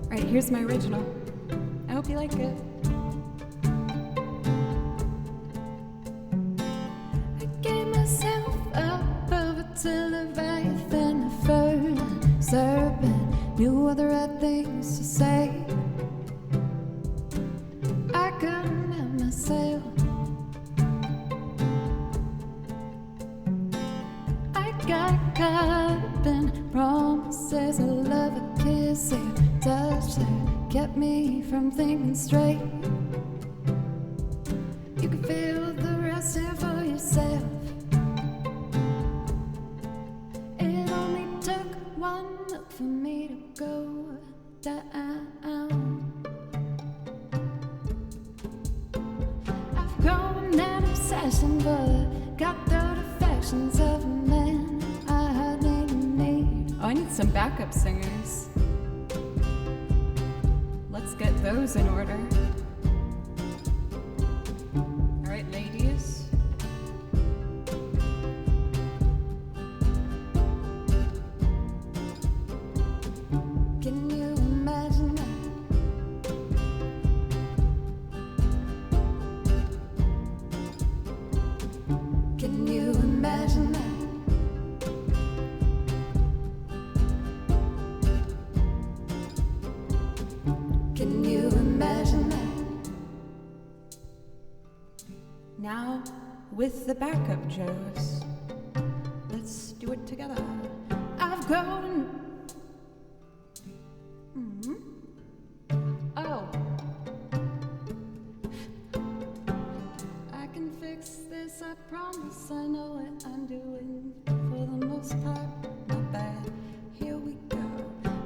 Alright, here's my original. I hope you like it. I gave myself up over to Leviathan, a fur serpent, knew all the right things to say. I kept me from thinking straight. You can feel the rest here for yourself. It only took one look for me to go down. I've grown an obsession for the cutthroat affections of a man I hardly need. Oh, I need some backup singers. Let's get those in order. All right, ladies. Can you imagine that? Can you imagine that? Can you imagine that? Now, with the backup Joes, let's do it together. I've grown. Oh. I can fix this, I promise. I know what I'm doing. For the most part, not bad. Here we go.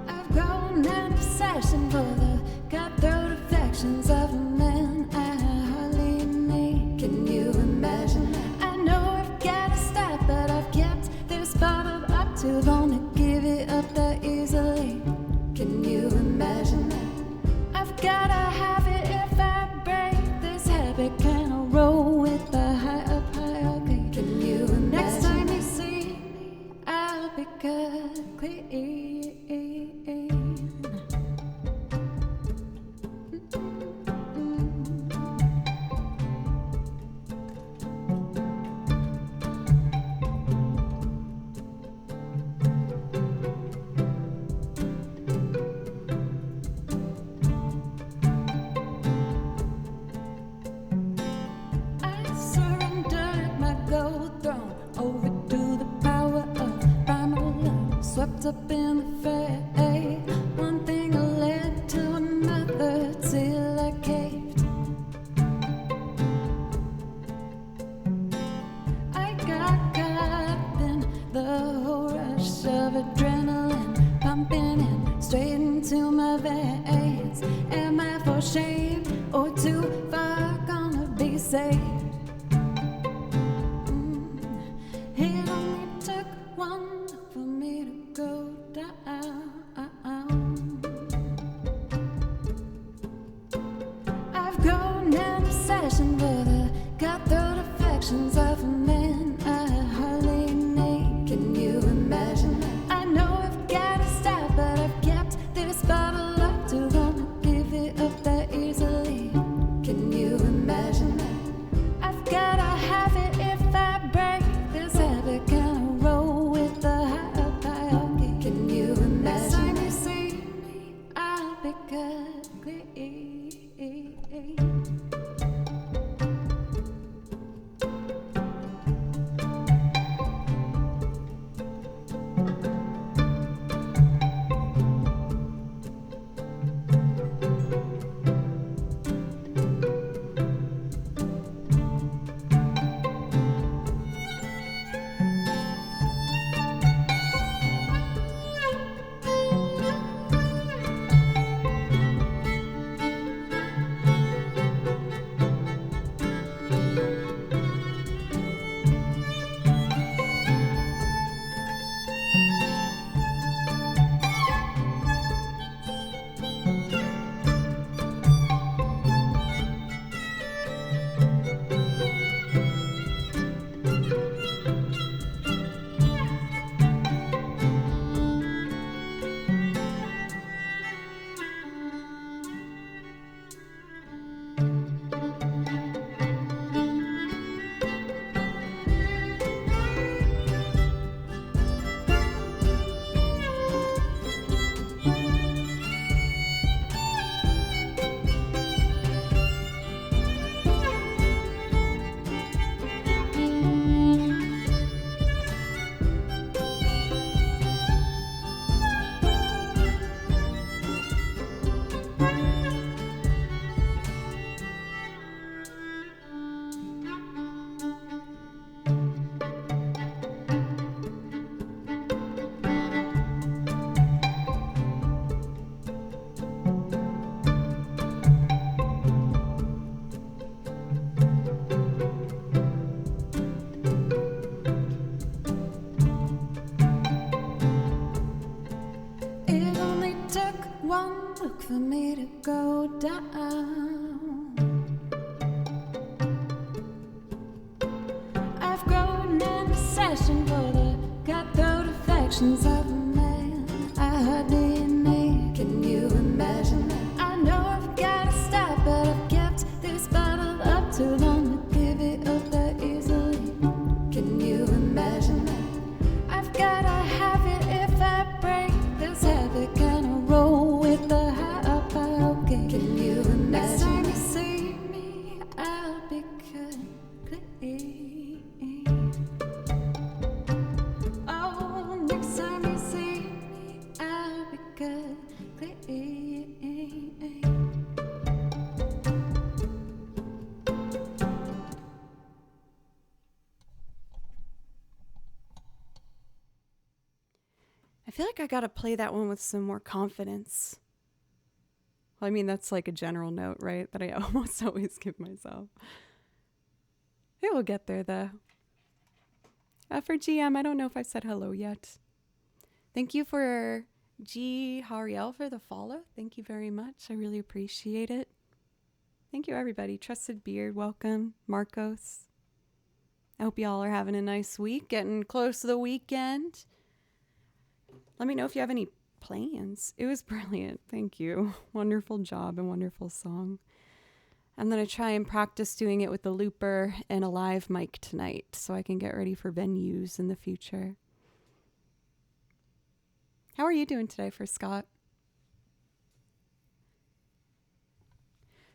I've grown an obsession for the cutthroat affections of a man I hardly need. Can you imagine that? I know I've got to stop, but I've kept this bottled up too long to give it up that easily. Can you imagine that? I've gotta have it if I break this habit. Can I roll with the high up hierarchy? Can you imagine? Next time you see me, I'll be good, clean. Up in the fray, one thing led to another till I caved. I got caught up in the whole rush of adrenaline pumping in straight into my veins. Am I for shame or too far gonna be saved? It only took one look for me to go down. I've grown an obsession for the cutthroat affections of a man I hardly need. Can you imagine that? I know I've got to stop, but I've kept this bottle up too long to give it up that easily. Can you imagine that? I've got to have it if I break this habit. Can I roll with the high up hierarchy? Can you imagine? took for me to go down. I've grown an obsession for the cutthroat affections of a man I hardly need. Can you imagine that? I know I've gotta stop, but I've kept this bottle up too long to give it up that easily. Can you imagine that? I've gotta have it if I break this habit. Can I roll with the high up? Okay. Can you imagine? Next time you see me, I'll be clean. Oh, next time you see me, I'll be clean. I feel like I gotta play that one with some more confidence. Well, I mean, that's like a general note, right? That I almost always give myself. It will get there, though. For GM, I don't know if I said hello yet. Thank you for G. Hariel for the follow. Thank you very much. I really appreciate it. Thank you, everybody. Trusted Beard, welcome. Marcos. I hope y'all are having a nice week, getting close to the weekend. Let me know if you have any plans. It was brilliant. Thank you. Wonderful job and wonderful song. I'm going to try and practice doing it with the looper and a live mic tonight so I can get ready for venues in the future. How are you doing today for Scott?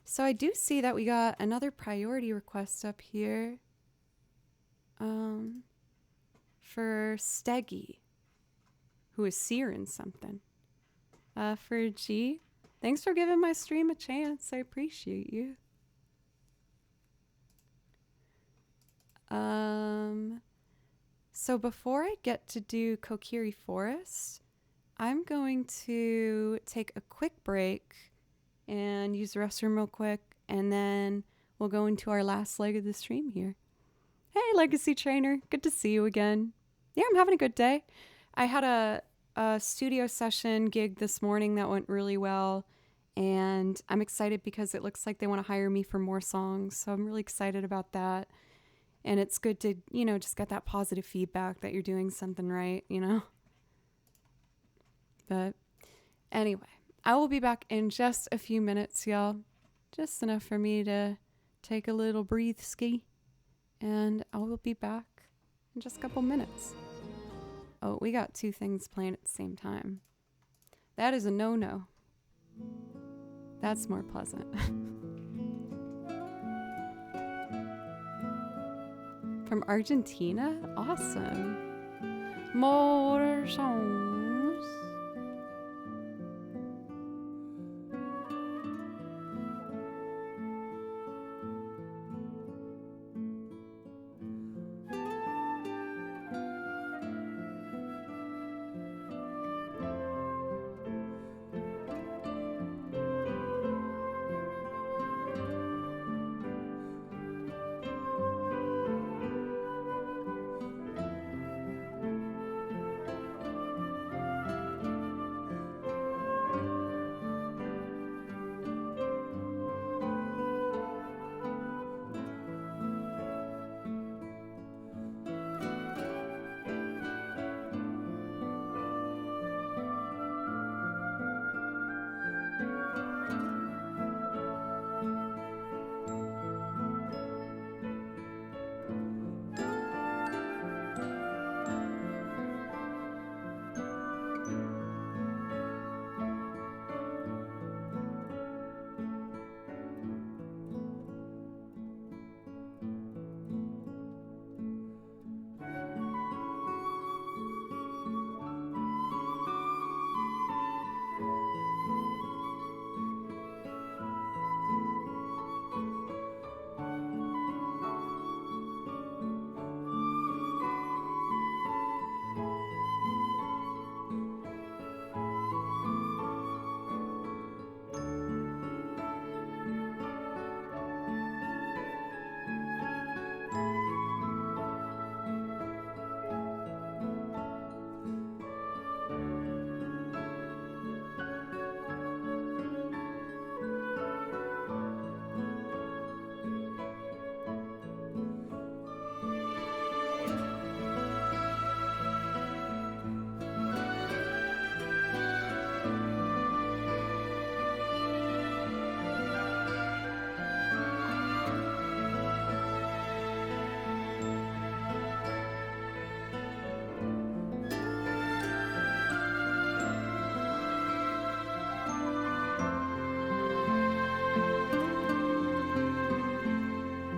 So I do see that we got another priority request up here for Steggy, who is searing something. For G, thanks for giving my stream a chance. I appreciate you. So before I get to do Kokiri Forest, I'm going to take a quick break and use the restroom real quick, and then we'll go into our last leg of the stream here. Hey, Legacy Trainer. Good to see you again. Yeah, I'm having a good day. I had a studio session gig this morning that went really well, and I'm excited because it looks like they want to hire me for more songs, so I'm really excited about that. And it's good to, just get that positive feedback that you're doing something right, But anyway, I will be back in just a few minutes, y'all. Just enough for me to take a little breathe ski, and I will be back in just a couple minutes. Oh, we got two things playing at the same time. That is a no-no. That's more pleasant. From Argentina? Awesome. More songs.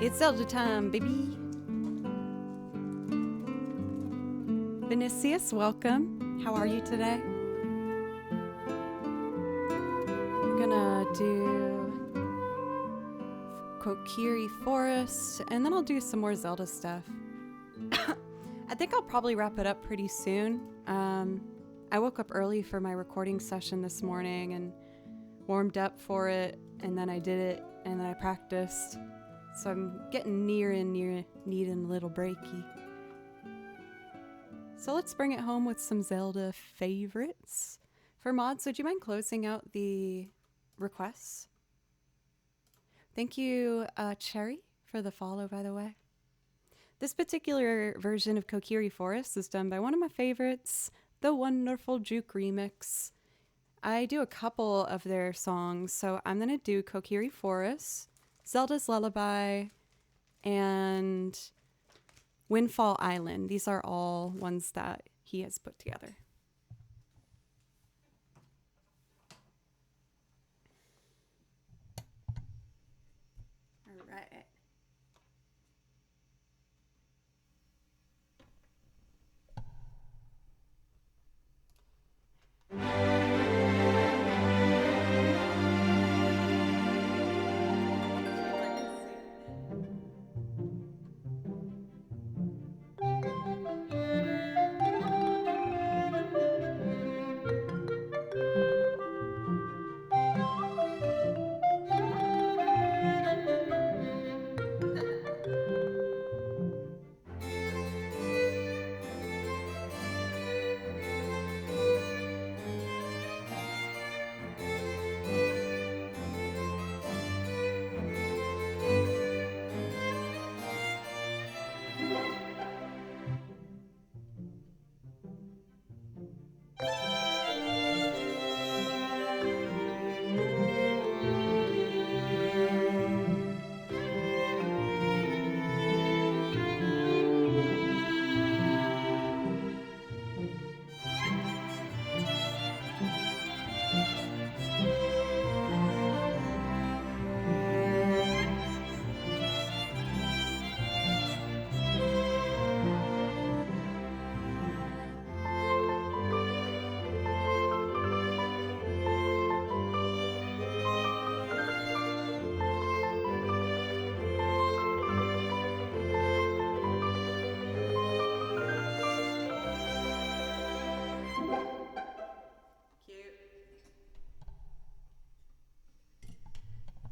It's Zelda time, baby. Vinicius, welcome. How are you today? I'm gonna do Kokiri Forest, and then I'll do some more Zelda stuff. I think I'll probably wrap it up pretty soon. I woke up early for my recording session this morning and warmed up for it, and then I did it, and then I practiced. So I'm getting near needing a little breaky. So let's bring it home with some Zelda favorites. For mods, would you mind closing out the requests? Thank you, Cherry, for the follow, by the way. This particular version of Kokiri Forest is done by one of my favorites, the wonderful Juke Remix. I do a couple of their songs, so I'm going to do Kokiri Forest, Zelda's Lullaby, and Windfall Island. These are all ones that he has put together. All right.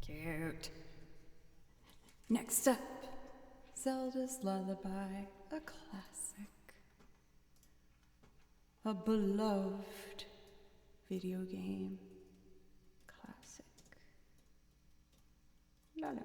Cute. Next up, Zelda's Lullaby, a classic. A beloved video game classic. Lullaby.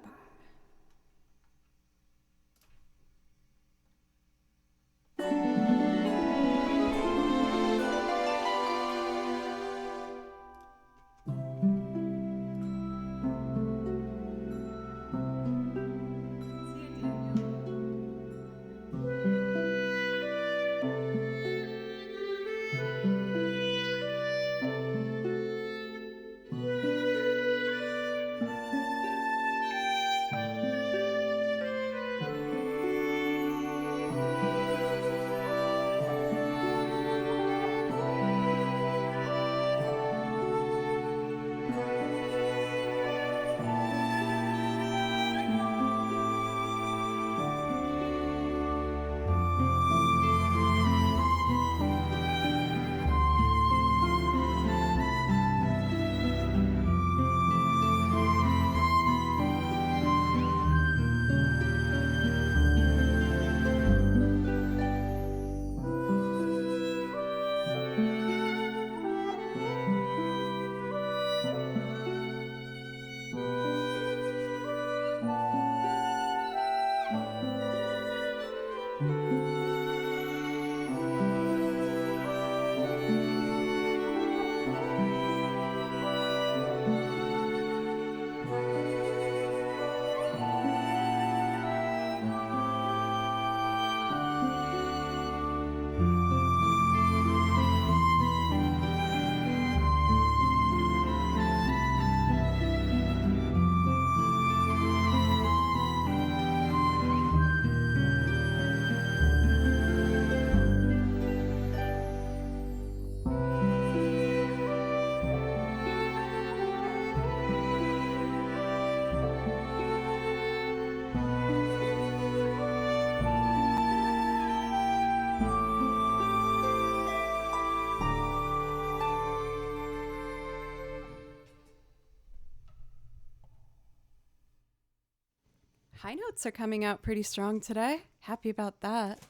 high notes are coming out pretty strong today. Happy about that.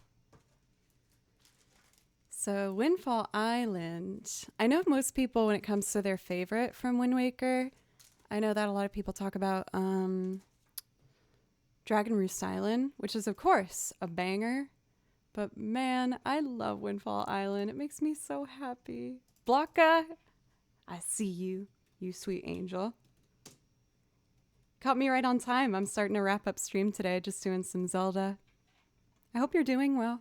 So Windfall Island. I know most people, when it comes to their favorite from Wind Waker, I know that a lot of people talk about Dragon Roost Island, which is, of course, a banger. But man, I love Windfall Island. It makes me so happy. Blanca, I see you, you sweet angel. Caught me right on time. I'm starting to wrap up stream today, just doing some Zelda. I hope you're doing well.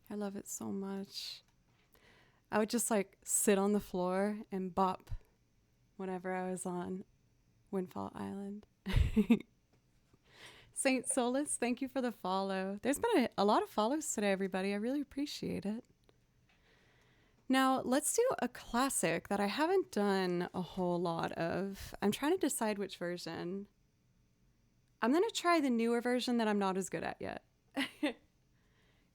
I love it so much. I would just like sit on the floor and bop whenever I was on Windfall Island. Saint Solus, thank you for the follow. There's been a lot of follows today, everybody. I really appreciate it. Now, let's do a classic that I haven't done a whole lot of. I'm trying to decide which version. I'm going to try the newer version that I'm not as good at yet.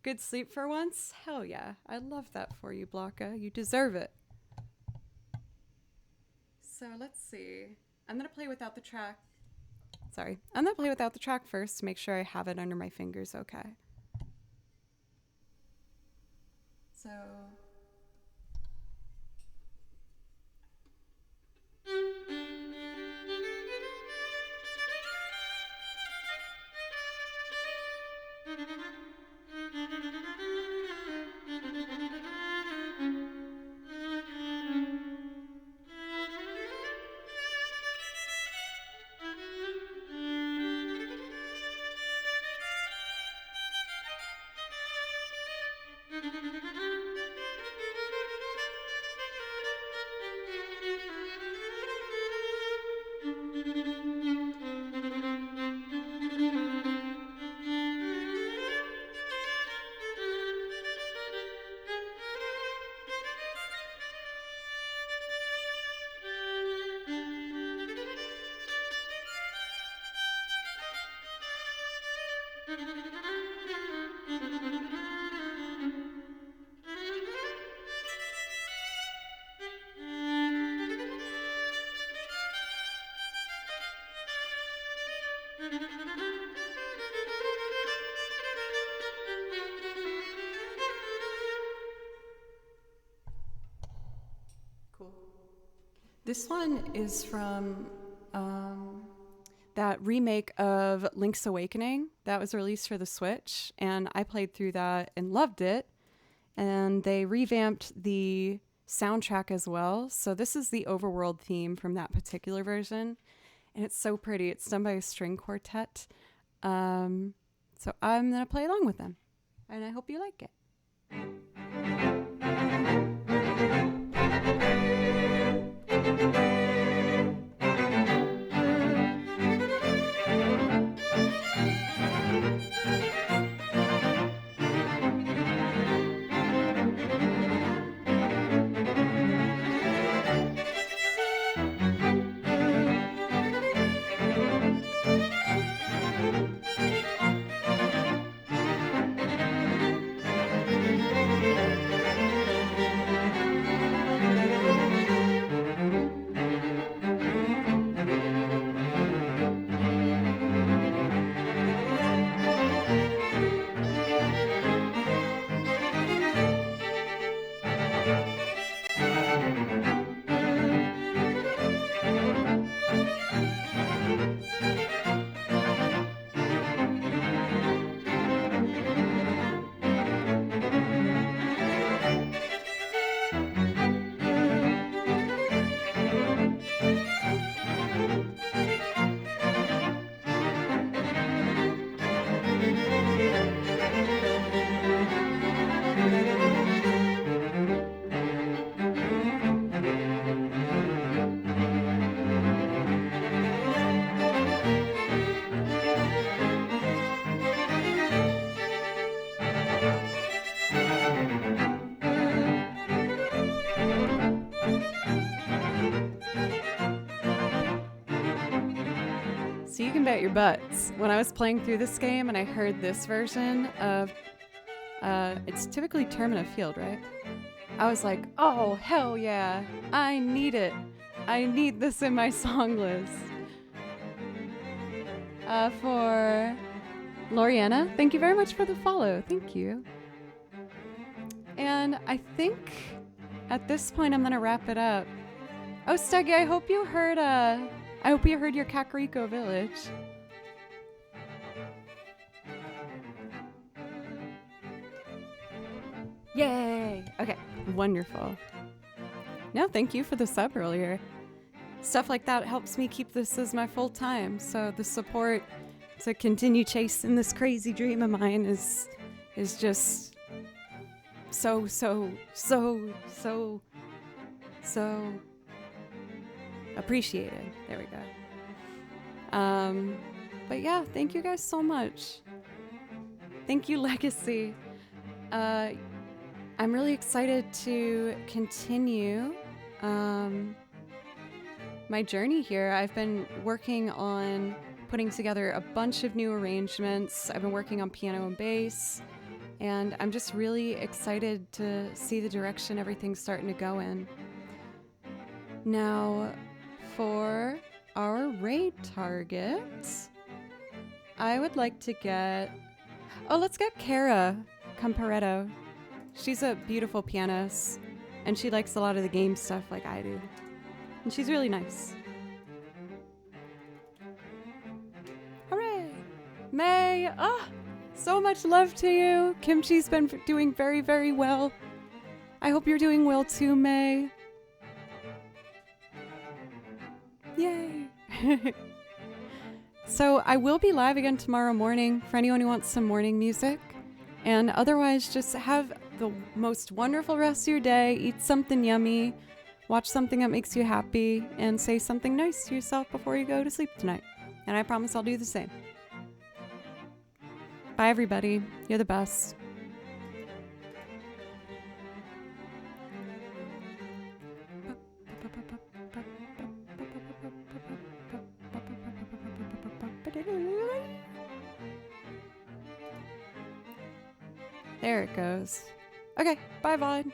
Good sleep for once? Hell yeah. I love that for you, Blanca. You deserve it. So let's see. I'm going to play without the track. Sorry. I'm going to play without the track first to make sure I have it under my fingers okay. So... This one is from that remake of Link's Awakening that was released for the Switch, and I played through that and loved it. And they revamped the soundtrack as well. So this is the overworld theme from that particular version, and it's so pretty. It's done by a string quartet. So I'm gonna play along with them, and I hope you like it. So you can bet your butts, when I was playing through this game and I heard this version of, it's typically Termina Field, right? I was like, oh, hell yeah, I need it. I need this in my song list. For Loriana, thank you very much for the follow. Thank you. And I think at this point I'm gonna wrap it up. Oh, Stuggy, I hope you heard your Kakariko Village. Yay! Okay, wonderful. No, thank you for the sub earlier. Stuff like that helps me keep this as my full time, so the support to continue chasing this crazy dream of mine is just so appreciated. There we go. But yeah, thank you guys so much. Thank you, Legacy. I'm really excited to continue my journey here. I've been working on putting together a bunch of new arrangements. I've been working on piano and bass, and I'm just really excited to see the direction everything's starting to go in. Now, for our raid targets, I would like to get... Oh, let's get Kara Comparetto. She's a beautiful pianist, and she likes a lot of the game stuff like I do. And she's really nice. Hooray! May! Ah! So much love to you! Kimchi's been doing very, very well. I hope you're doing well too, May. Yay! So I will be live again tomorrow morning for anyone who wants some morning music. And otherwise, just have the most wonderful rest of your day. Eat something yummy. Watch something that makes you happy. And say something nice to yourself before you go to sleep tonight. And I promise I'll do the same. Bye, everybody. You're the best. There it goes. Okay, bye, Vaughn.